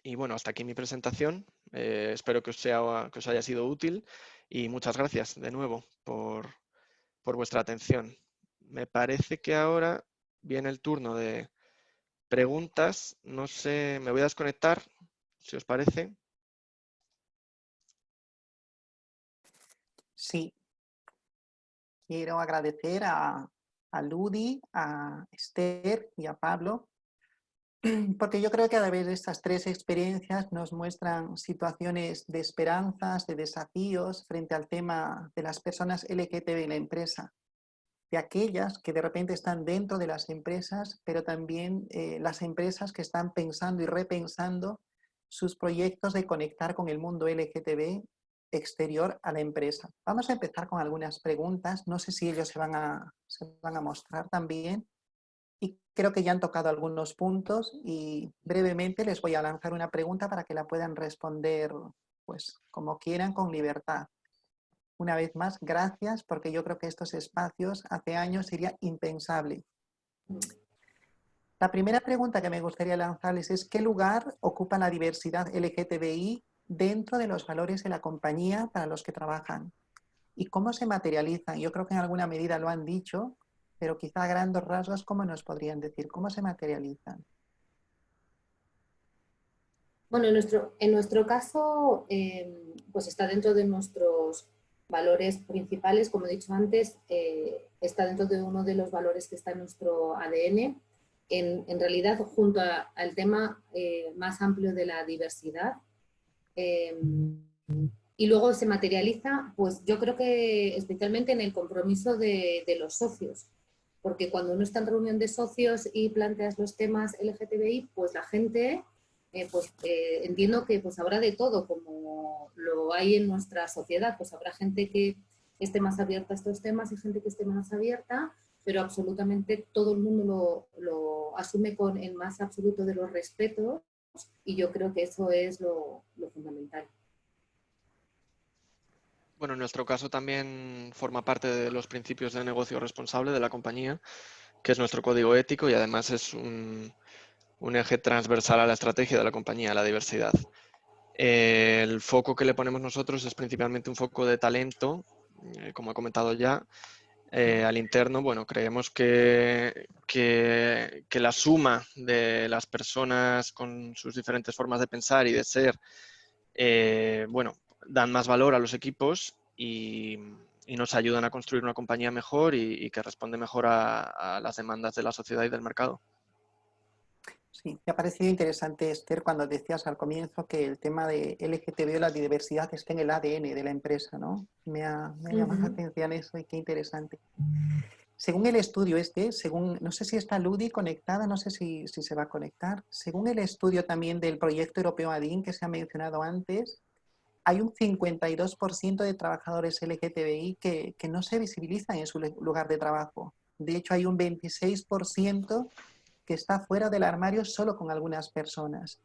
Y bueno, hasta aquí mi presentación. Espero que os haya sido útil y muchas gracias de nuevo por vuestra atención. Me parece que ahora viene el turno de preguntas. No sé, me voy a desconectar, si os parece. Sí, quiero agradecer a Ludi, a Esther y a Pablo, porque yo creo que a través de estas tres experiencias nos muestran situaciones de esperanzas, de desafíos frente al tema de las personas LGTB en la empresa, de aquellas que de repente están dentro de las empresas, pero también las empresas que están pensando y repensando sus proyectos de conectar con el mundo LGTB exterior a la empresa. Vamos a empezar con algunas preguntas. No sé si ellos se van a mostrar también. Y creo que ya han tocado algunos puntos y brevemente les voy a lanzar una pregunta para que la puedan responder pues como quieran, con libertad. Una vez más, gracias, porque yo creo que estos espacios hace años sería impensable. La primera pregunta que me gustaría lanzarles es ¿qué lugar ocupa la diversidad LGTBI dentro de los valores de la compañía para los que trabajan? ¿Y cómo se materializan? Yo creo que en alguna medida lo han dicho, pero quizá a grandes rasgos, ¿cómo nos podrían decir? ¿Cómo se materializan? Bueno, en nuestro caso, pues está dentro de nuestros valores principales, como he dicho antes, está dentro de uno de los valores que está en nuestro ADN. En realidad, junto al tema más amplio de la diversidad, y luego se materializa, pues yo creo que especialmente en el compromiso de los socios, porque cuando uno está en reunión de socios y planteas los temas LGTBI, pues la gente, entiendo que pues habrá de todo, como lo hay en nuestra sociedad, pues habrá gente que esté más abierta a estos temas y gente que esté menos abierta, pero absolutamente todo el mundo lo asume con el más absoluto de los respetos y yo creo que eso es lo fundamental. Bueno, en nuestro caso también forma parte de los principios de negocio responsable de la compañía, que es nuestro código ético y además es un eje transversal a la estrategia de la compañía, la diversidad. El foco que le ponemos nosotros es principalmente un foco de talento, como he comentado ya. Al interno, bueno, creemos que la suma de las personas con sus diferentes formas de pensar y de ser, bueno, dan más valor a los equipos y nos ayudan a construir una compañía mejor y que responde mejor a las demandas de la sociedad y del mercado. Sí, me ha parecido interesante, Esther, cuando decías al comienzo que el tema de LGTB o la diversidad está en el ADN de la empresa, ¿no? Me ha llamado la atención eso y qué interesante. Según el estudio no sé si está Ludi conectada, no sé si se va a conectar. Según el estudio también del proyecto europeo ADIN que se ha mencionado antes, hay un 52% de trabajadores LGTBI que no se visibilizan en su lugar de trabajo. De hecho, hay un 26% que está fuera del armario solo con algunas personas.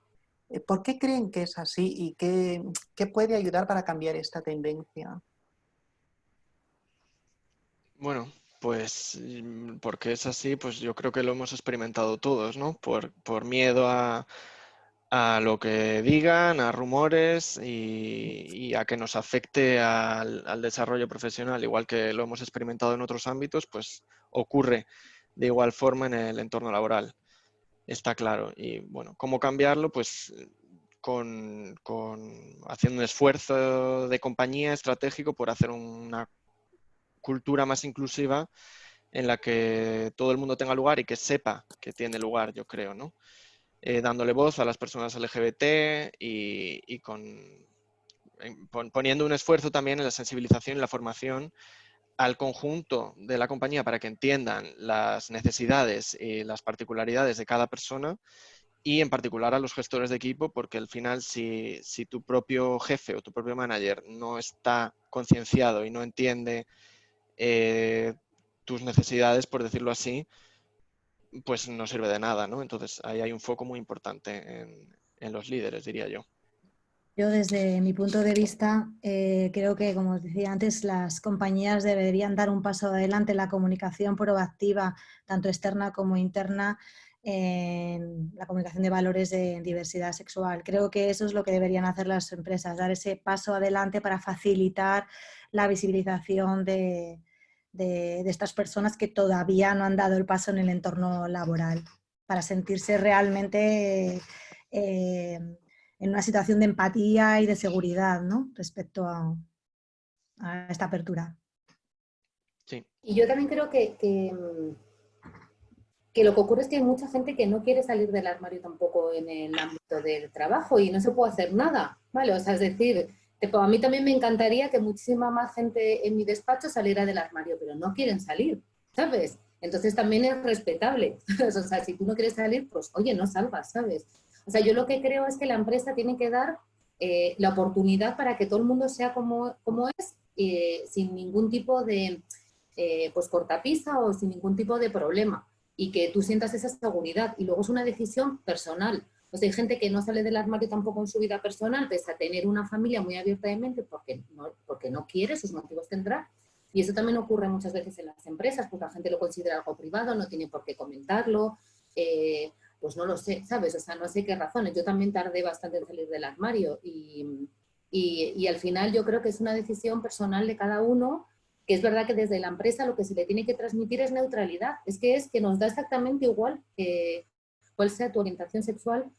¿Por qué creen que es así y qué puede ayudar para cambiar esta tendencia? Bueno, pues porque es así, pues yo creo que lo hemos experimentado todos, ¿no? Por miedo a lo que digan, a rumores y a que nos afecte al desarrollo profesional, igual que lo hemos experimentado en otros ámbitos, pues ocurre de igual forma en el entorno laboral, está claro. Y bueno, ¿cómo cambiarlo? Pues haciendo un esfuerzo de compañía estratégico por hacer una cultura más inclusiva en la que todo el mundo tenga lugar y que sepa que tiene lugar, yo creo, ¿no? Dándole voz a las personas LGBT y poniendo un esfuerzo también en la sensibilización y la formación al conjunto de la compañía para que entiendan las necesidades y las particularidades de cada persona, y en particular a los gestores de equipo, porque al final si tu propio jefe o tu propio manager no está concienciado y no entiende tus necesidades, por decirlo así, pues no sirve de nada, ¿no? Entonces ahí hay un foco muy importante en los líderes, diría yo. Yo desde mi punto de vista creo que, como os decía antes, las compañías deberían dar un paso adelante en la comunicación proactiva, tanto externa como interna, en la comunicación de valores de diversidad sexual. Creo que eso es lo que deberían hacer las empresas, dar ese paso adelante para facilitar la visibilización de estas personas que todavía no han dado el paso en el entorno laboral, para sentirse realmente en una situación de empatía y de seguridad, ¿no? Respecto a esta apertura. Sí. Y yo también creo que lo que ocurre es que hay mucha gente que no quiere salir del armario tampoco en el ámbito del trabajo y no se puede hacer nada, ¿vale? O sea, es decir, a mí también me encantaría que muchísima más gente en mi despacho saliera del armario, pero no quieren salir, ¿sabes? Entonces también es respetable. O sea, si tú no quieres salir, pues oye, no salgas, ¿sabes? O sea, yo lo que creo es que la empresa tiene que dar la oportunidad para que todo el mundo sea como es, sin ningún tipo de pues cortapisa o sin ningún tipo de problema, y que tú sientas esa seguridad. Y luego es una decisión personal. Pues hay gente que no sale del armario tampoco en su vida personal, pese a tener una familia muy abierta de mente, porque no quiere, sus motivos tendrá. Y eso también ocurre muchas veces en las empresas, porque la gente lo considera algo privado, no tiene por qué comentarlo, pues no lo sé, ¿sabes? O sea, no sé qué razones. Yo también tardé bastante en salir del armario y al final yo creo que es una decisión personal de cada uno, que es verdad que desde la empresa lo que se le tiene que transmitir es neutralidad. Es que nos da exactamente igual cuál sea tu orientación sexual,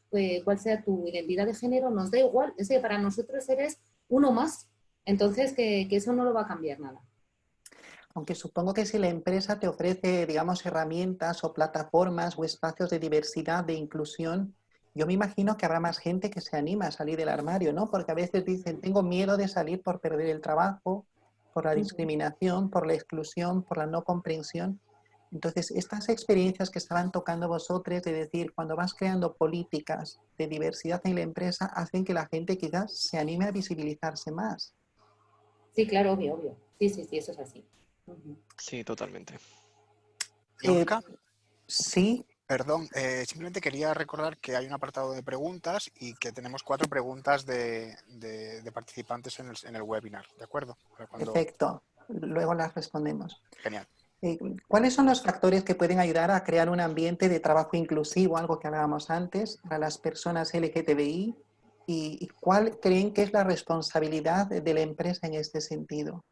cuál sea tu identidad de género, nos da igual. Es que para nosotros eres uno más. Entonces, que eso no lo va a cambiar nada. Aunque supongo que si la empresa te ofrece, digamos, herramientas o plataformas o espacios de diversidad, de inclusión, yo me imagino que habrá más gente que se anima a salir del armario, ¿no? Porque a veces dicen, tengo miedo de salir por perder el trabajo, por la discriminación, por la exclusión, por la no comprensión. Entonces, estas experiencias que estaban tocando vosotros, de decir, cuando vas creando políticas de diversidad en la empresa, hacen que la gente quizás se anime a visibilizarse más. Sí, claro, obvio, obvio. Sí, sí, sí, eso es así. Sí, totalmente. Lorca, Sí. perdón, simplemente quería recordar que hay un apartado de preguntas y que tenemos 4 preguntas de participantes en el webinar, ¿de acuerdo? Perfecto, luego las respondemos. Genial. ¿Cuáles son los factores que pueden ayudar a crear un ambiente de trabajo inclusivo, algo que hablábamos antes, para las personas LGTBI? ¿Y cuál creen que es la responsabilidad de la empresa en este sentido?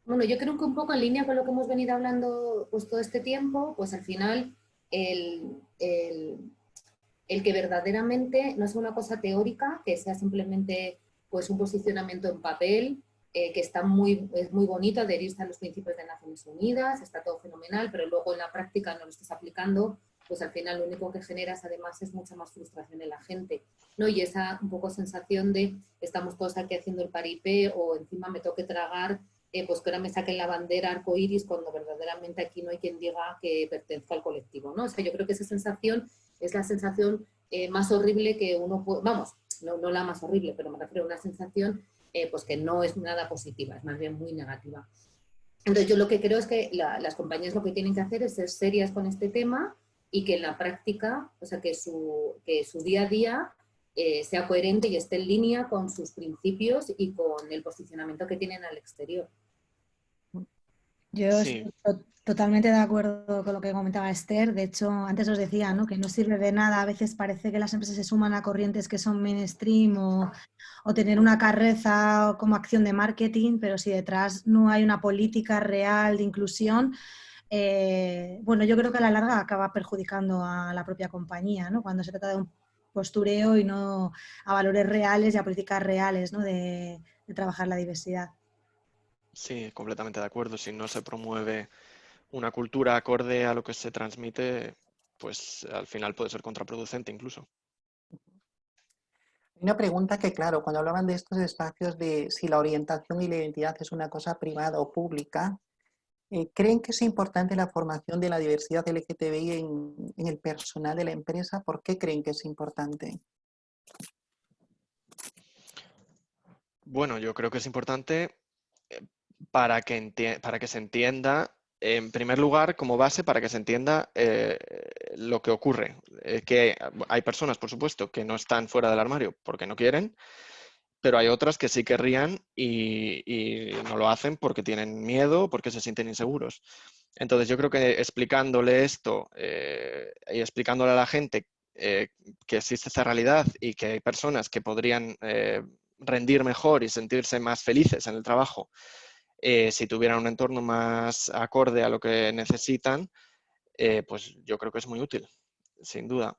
Bueno, yo creo que un poco en línea con lo que hemos venido hablando pues todo este tiempo, pues al final el que verdaderamente no sea una cosa teórica, que sea simplemente pues un posicionamiento en papel, que es muy bonito adherirse a los principios de Naciones Unidas, está todo fenomenal, pero luego en la práctica no lo estás aplicando, pues al final lo único que generas además es mucha más frustración en la gente, ¿no? Y esa un poco sensación de estamos todos aquí haciendo el paripé o encima me toque tragar, pues que ahora me saquen la bandera arcoíris cuando verdaderamente aquí no hay quien diga que pertenezca al colectivo, ¿no? O sea, yo creo que esa sensación es la sensación más horrible que uno puede, vamos, no la más horrible, pero me refiero a una sensación pues que no es nada positiva, es más bien muy negativa. Entonces yo lo que creo es que las compañías lo que tienen que hacer es ser serias con este tema y que en la práctica, o sea, que su día a día sea coherente y esté en línea con sus principios y con el posicionamiento que tienen al exterior. Yo Sí. estoy totalmente de acuerdo con lo que comentaba Esther. De hecho, antes os decía, ¿no?, que no sirve de nada. A veces parece que las empresas se suman a corrientes que son mainstream o tener una carreza como acción de marketing, pero si detrás no hay una política real de inclusión, bueno, yo creo que a la larga acaba perjudicando a la propia compañía, ¿no?, cuando se trata de un postureo y no a valores reales y a políticas reales, ¿no?, de trabajar la diversidad. Sí, completamente de acuerdo. Si no se promueve una cultura acorde a lo que se transmite, pues al final puede ser contraproducente incluso. Una pregunta que, claro, cuando hablaban de estos espacios de si la orientación y la identidad es una cosa privada o pública, ¿creen que es importante la formación de la diversidad LGTBI en el personal de la empresa? ¿Por qué creen que es importante? Bueno, yo creo que es importante para que se entienda, en primer lugar, como base, para que se entienda lo que ocurre. Que hay personas, por supuesto, que no están fuera del armario porque no quieren, pero hay otras que sí querrían y no lo hacen porque tienen miedo o porque se sienten inseguros. Entonces yo creo que explicándole esto y explicándole a la gente que existe esta realidad y que hay personas que podrían rendir mejor y sentirse más felices en el trabajo si tuvieran un entorno más acorde a lo que necesitan, pues yo creo que es muy útil, sin duda.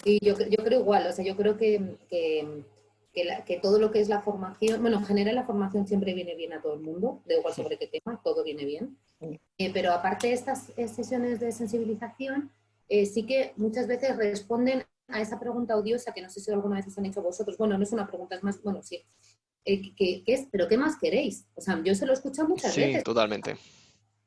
Y yo creo igual, o sea, yo creo que todo lo que es la formación, bueno, en general la formación siempre viene bien a todo el mundo, da igual sobre qué tema, todo viene bien. Pero aparte de estas sesiones de sensibilización, sí que muchas veces responden a esa pregunta odiosa que no sé si alguna vez os han hecho vosotros. Bueno, no es una pregunta, es más, bueno, sí. ¿Qué es? ¿Pero qué más queréis? O sea, yo se lo he escuchado muchas Sí, veces. totalmente.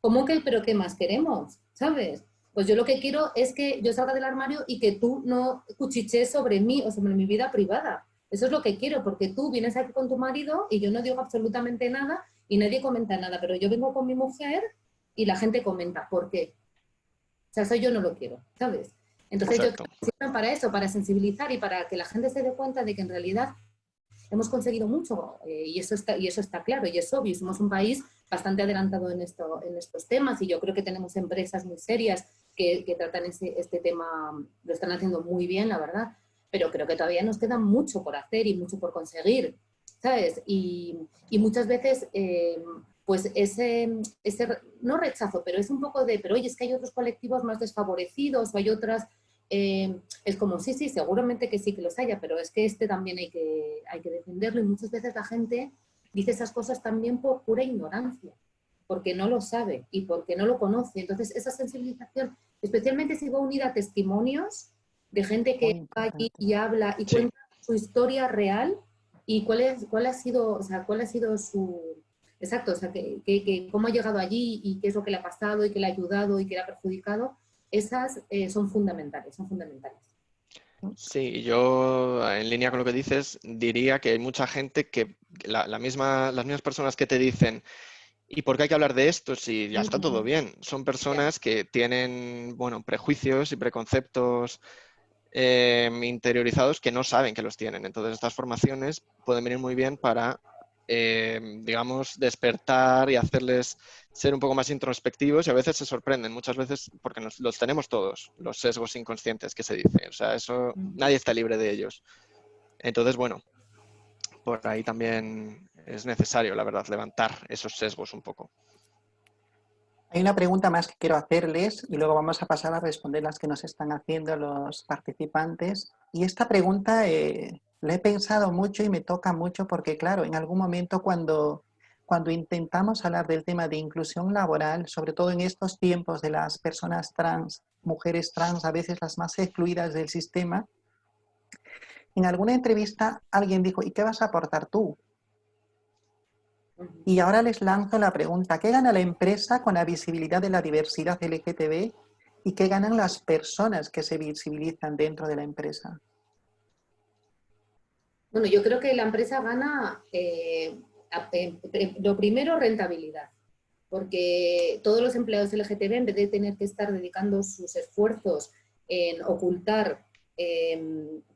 ¿Cómo que el pero qué más queremos? ¿Sabes? Pues yo lo que quiero es que yo salga del armario y que tú no cuchichees sobre mí o sobre mi vida privada. Eso es lo que quiero, porque tú vienes aquí con tu marido y yo no digo absolutamente nada y nadie comenta nada, pero yo vengo con mi mujer y la gente comenta. ¿Por qué? O sea, eso yo no lo quiero, ¿sabes? Entonces yo creo Exacto. que sirven para eso, para sensibilizar y para que la gente se dé cuenta de que en realidad hemos conseguido mucho y eso está claro y es obvio. Somos un país bastante adelantado en estos temas y yo creo que tenemos empresas muy serias que tratan este tema, lo están haciendo muy bien, la verdad, pero creo que todavía nos queda mucho por hacer y mucho por conseguir, ¿sabes? Y muchas veces, pues no rechazo, pero es un poco de, pero oye, es que hay otros colectivos más desfavorecidos o hay otras es como, sí, sí, seguramente que sí que los haya, pero es que este también hay que defenderlo y muchas veces la gente dice esas cosas también por pura ignorancia, porque no lo sabe y porque no lo conoce. Entonces, esa sensibilización, especialmente si va unida a testimonios de gente Muy que va allí importante. y habla y Sí. cuenta su historia real y cuál ha sido, o sea, cuál ha sido su... Exacto, o sea, cómo ha llegado allí y qué es lo que le ha pasado y qué le ha ayudado y qué le ha perjudicado, esas son fundamentales, son fundamentales. Sí, y yo en línea con lo que dices, diría que hay mucha gente que las mismas personas que te dicen, ¿y por qué hay que hablar de esto si ya está todo bien? Son personas que tienen, bueno, prejuicios y preconceptos interiorizados que no saben que los tienen. Entonces estas formaciones pueden venir muy bien para, digamos, despertar y hacerles ser un poco más introspectivos y a veces se sorprenden, muchas veces porque los tenemos todos, los sesgos inconscientes que se dice. O sea, eso nadie está libre de ellos. Entonces, bueno, por ahí también es necesario, la verdad, levantar esos sesgos un poco. Hay una pregunta más que quiero hacerles y luego vamos a pasar a responder las que nos están haciendo los participantes. Y esta pregunta la he pensado mucho y me toca mucho porque, claro, en algún momento cuando intentamos hablar del tema de inclusión laboral, sobre todo en estos tiempos de las personas trans, mujeres trans, a veces las más excluidas del sistema, en alguna entrevista alguien dijo, ¿y qué vas a aportar tú? Y ahora les lanzo la pregunta, ¿qué gana la empresa con la visibilidad de la diversidad LGTB y qué ganan las personas que se visibilizan dentro de la empresa? Bueno, yo creo que la empresa gana, lo primero, rentabilidad, porque todos los empleados LGTB, en vez de tener que estar dedicando sus esfuerzos en ocultar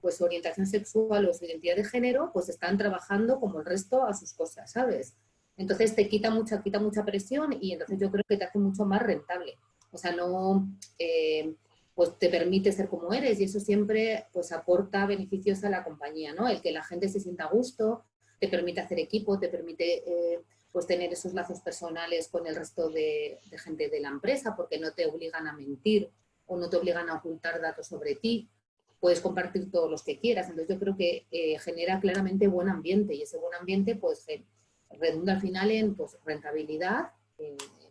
pues su orientación sexual o su identidad de género, pues están trabajando como el resto a sus cosas, ¿sabes? Entonces te quita mucha presión y entonces yo creo que te hace mucho más rentable. O sea, no... pues te permite ser como eres y eso siempre pues aporta beneficios a la compañía, ¿no? El que la gente se sienta a gusto, te permite hacer equipo, te permite pues tener esos lazos personales con el resto de gente de la empresa porque no te obligan a mentir o no te obligan a ocultar datos sobre ti. puedes compartir todos los que quieras. Entonces yo creo que genera claramente buen ambiente y ese buen ambiente pues redunda al final en pues, rentabilidad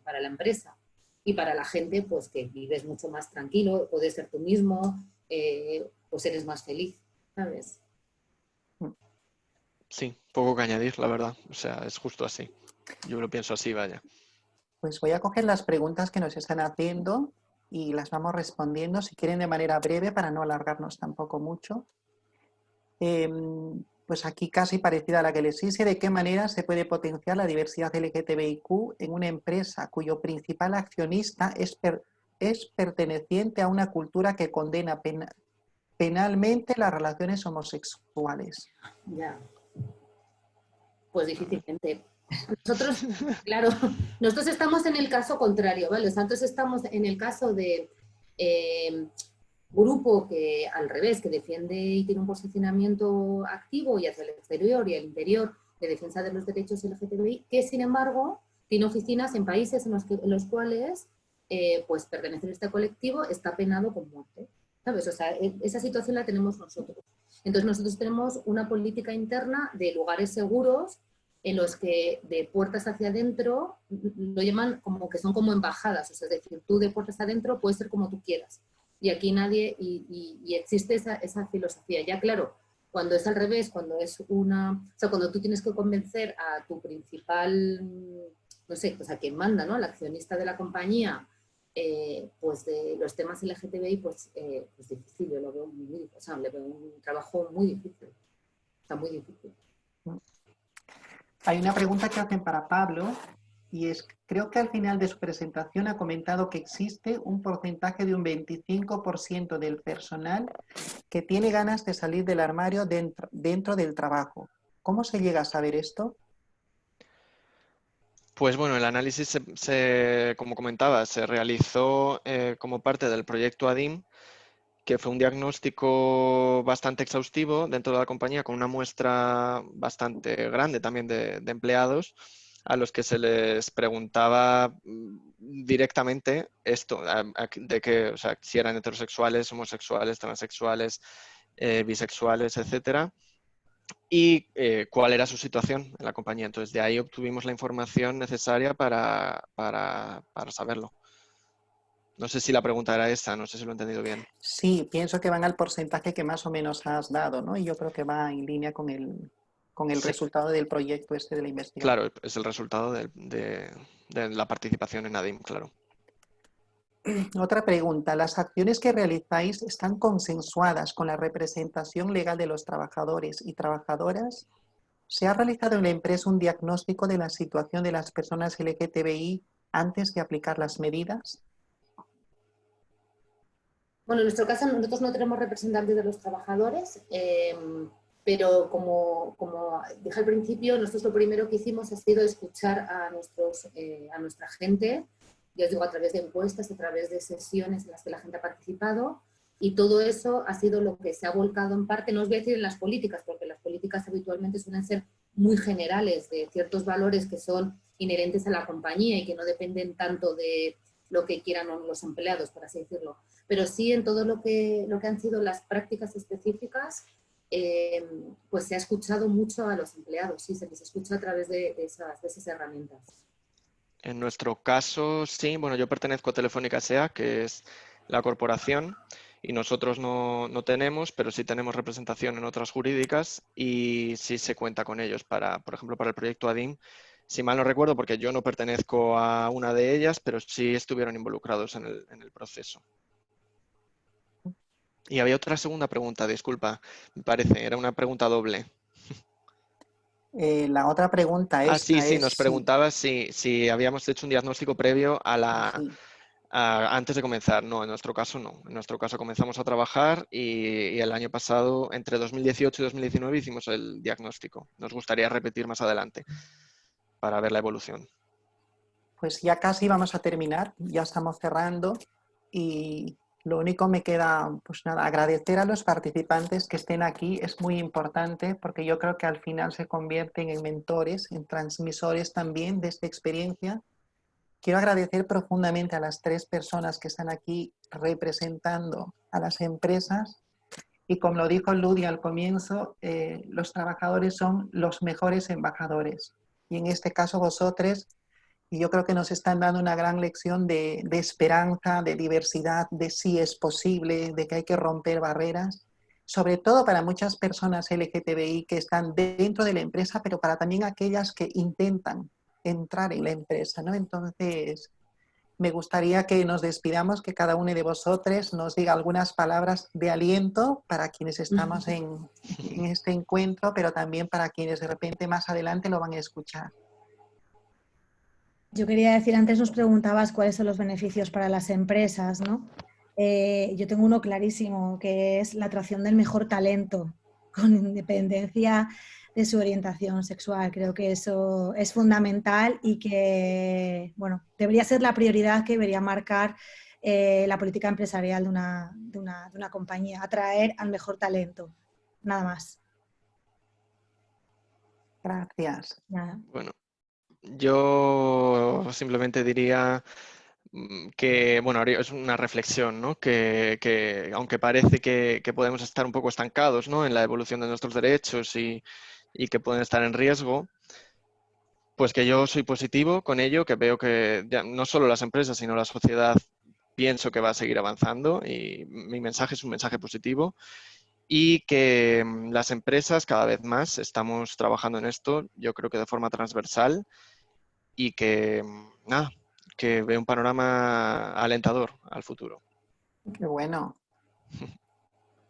para la empresa y para la gente pues que vives mucho más tranquilo, puedes ser tú mismo, pues eres más feliz, ¿sabes? Sí, poco que añadir, la verdad. O sea, es justo así. Yo lo pienso así, vaya. Pues voy a coger las preguntas que nos están haciendo y las vamos respondiendo, si quieren de manera breve, para no alargarnos tampoco mucho. Pues aquí casi parecida a la que les hice, ¿de qué manera se puede potenciar la diversidad LGTBIQ en una empresa cuyo principal accionista es perteneciente a una cultura que condena penalmente las relaciones homosexuales? Ya. Pues difícilmente. Nosotros, claro, nosotros estamos en el caso contrario, ¿vale? O sea, nosotros estamos en el caso de grupo que, al revés, que defiende y tiene un posicionamiento activo y hacia el exterior y al interior de defensa de los derechos LGTBI, que sin embargo tiene oficinas en países en los cuales pues pertenecer a este colectivo está penado con muerte, ¿sabes? O sea, esa situación la tenemos nosotros. Entonces nosotros tenemos una política interna de lugares seguros en los que de puertas hacia adentro lo llaman como que son como embajadas, o sea, es decir, tú de puertas adentro puedes ser como tú quieras. Y aquí nadie, y existe esa filosofía. Ya claro, cuando es al revés, cuando es o sea, cuando tú tienes que convencer a tu principal, no sé, pues a quien manda, ¿no? Al accionista de la compañía, pues de los temas LGTBI, pues difícil, yo lo veo muy, o sea, le veo un trabajo muy difícil. Está muy difícil. Hay una pregunta que hacen para Pablo y es, creo que al final de su presentación ha comentado que existe un porcentaje de un 25% del personal que tiene ganas de salir del armario dentro del trabajo. ¿Cómo se llega a saber esto? Pues bueno, el análisis, como comentaba, se realizó como parte del proyecto ADIM, que fue un diagnóstico bastante exhaustivo dentro de la compañía con una muestra bastante grande también de empleados a los que se les preguntaba directamente esto, de que, o sea, si eran heterosexuales, homosexuales, transexuales, bisexuales, etcétera, y cuál era su situación en la compañía. Entonces, de ahí obtuvimos la información necesaria para saberlo. No sé si la pregunta era esa, no sé si lo he entendido bien. Sí, pienso que van al porcentaje que más o menos has dado, ¿no? Y yo creo que va en línea con el Sí, resultado del proyecto este de la investigación. claro, es el resultado de la participación en ADIM, claro. Otra pregunta, ¿las acciones que realizáis están consensuadas con la representación legal de los trabajadores y trabajadoras? ¿Se ha realizado en la empresa un diagnóstico de la situación de las personas LGTBI antes de aplicar las medidas? Bueno, en nuestro caso nosotros no tenemos representantes de los trabajadores, pero como dije al principio, nosotros lo primero que hicimos ha sido escuchar a nuestra gente, ya os digo, a través de encuestas, a través de sesiones en las que la gente ha participado, y todo eso ha sido lo que se ha volcado en parte, no os voy a decir en las políticas, porque las políticas habitualmente suelen ser muy generales, de ciertos valores que son inherentes a la compañía y que no dependen tanto de lo que quieran los empleados, por así decirlo. Pero sí en todo lo que han sido las prácticas específicas, pues se ha escuchado mucho a los empleados, sí, se les escucha a través de esas herramientas. En nuestro caso, sí, bueno, yo pertenezco a Telefónica S.A., que es la corporación, y nosotros no tenemos, pero sí tenemos representación en otras jurídicas y sí se cuenta con ellos por ejemplo, para el proyecto ADIM. Si mal no recuerdo, porque yo no pertenezco a una de ellas, pero sí estuvieron involucrados en el proceso. Y había otra segunda pregunta, disculpa, me parece, era una pregunta doble. La otra pregunta Sí, es nos preguntaba si habíamos hecho un diagnóstico previo antes de comenzar. No, en nuestro caso no. En nuestro caso comenzamos a trabajar y el año pasado, entre 2018 y 2019, hicimos el diagnóstico. Nos gustaría repetir más adelante para ver la evolución. Pues ya casi vamos a terminar, ya estamos cerrando y lo único me queda, pues nada, agradecer a los participantes que estén aquí, es muy importante porque yo creo que al final se convierten en mentores, en transmisores también de esta experiencia. Quiero agradecer profundamente a las 3 personas que están aquí representando a las empresas Y como lo dijo Ludi al comienzo, los trabajadores son los mejores embajadores. Y en este caso vosotros, y yo creo que nos están dando una gran lección de esperanza, de diversidad, de sí es posible, de que hay que romper barreras, sobre todo para muchas personas LGTBI que están dentro de la empresa, pero para también aquellas que intentan entrar en la empresa, ¿no? Entonces, me gustaría que nos despidamos, que cada uno de vosotros nos diga algunas palabras de aliento para quienes estamos en este encuentro, pero también para quienes de repente más adelante lo van a escuchar. Yo quería decir, antes nos preguntabas cuáles son los beneficios para las empresas, ¿no? Yo tengo uno clarísimo, que es la atracción del mejor talento, con independencia de su orientación sexual. Creo que eso es fundamental y que, bueno, debería ser la prioridad que debería marcar la política empresarial de una compañía, atraer al mejor talento, nada más. Gracias. Nada. Bueno, yo simplemente diría que, bueno, es una reflexión, ¿no? Que aunque parece que podemos estar un poco estancados, ¿no?, en la evolución de nuestros derechos y que pueden estar en riesgo, pues que yo soy positivo con ello, que veo que ya no solo las empresas, sino la sociedad pienso que va a seguir avanzando y mi mensaje es un mensaje positivo y que las empresas cada vez más estamos trabajando en esto, yo creo que de forma transversal y que, nada, que veo un panorama alentador al futuro. Qué bueno.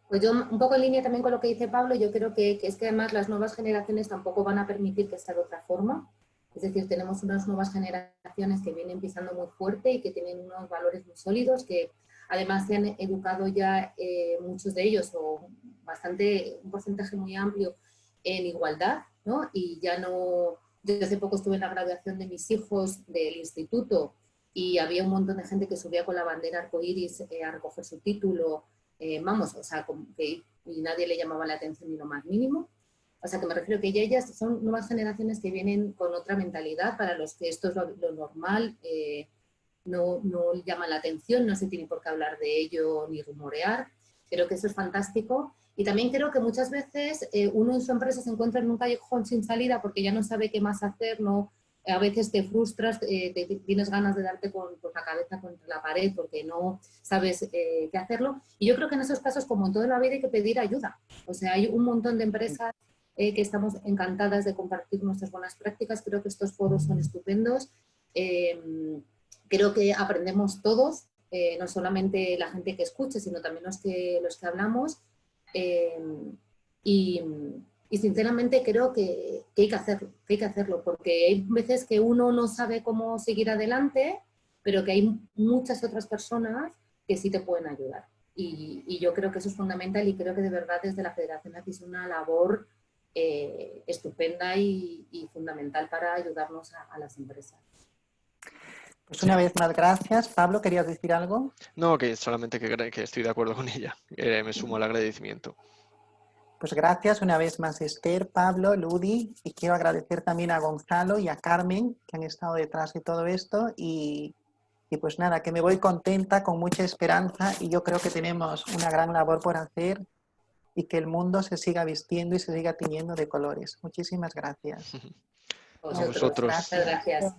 Pues yo, un poco en línea también con lo que dice Pablo, yo creo que es que además las nuevas generaciones tampoco van a permitir que sea de otra forma. Es decir, tenemos unas nuevas generaciones que vienen pisando muy fuerte y que tienen unos valores muy sólidos, que además se han educado ya muchos de ellos, o un porcentaje muy amplio, en igualdad, ¿no? Y ya no... Yo hace poco estuve en la graduación de mis hijos del instituto y había un montón de gente que subía con la bandera arcoíris a recoger su título, vamos, o sea, y nadie le llamaba la atención ni lo más mínimo. O sea, que me refiero que ya ellas son nuevas generaciones que vienen con otra mentalidad, para los que esto es lo normal, no llama la atención, no se tiene por qué hablar de ello ni rumorear. Creo que eso es fantástico. Y también creo que muchas veces uno en su empresa se encuentra en un callejón sin salida porque ya no sabe qué más hacer, no, a veces te frustras, tienes ganas de darte con la cabeza contra la pared porque no sabes qué hacerlo. Y yo creo que en esos casos, como en toda la vida, hay que pedir ayuda. O sea, hay un montón de empresas que estamos encantadas de compartir nuestras buenas prácticas. Creo que estos foros son estupendos. Creo que aprendemos todos, no solamente la gente que escuche, sino también los que hablamos. Y sinceramente creo que hay que hacerlo, porque hay veces que uno no sabe cómo seguir adelante, pero que hay muchas otras personas que sí te pueden ayudar. Y yo creo que eso es fundamental y creo que de verdad desde la Federación hacéis una labor estupenda y fundamental para ayudarnos a las empresas. Pues una vez más, gracias. Pablo, ¿querías decir algo? No, que solamente que estoy de acuerdo con ella. Me sumo al agradecimiento. Pues gracias una vez más, Esther, Pablo, Ludi, y quiero agradecer también a Gonzalo y a Carmen que han estado detrás de todo esto y pues nada, que me voy contenta, con mucha esperanza y yo creo que tenemos una gran labor por hacer y que el mundo se siga vistiendo y se siga tiñendo de colores. Muchísimas gracias. Vosotros. Gracias.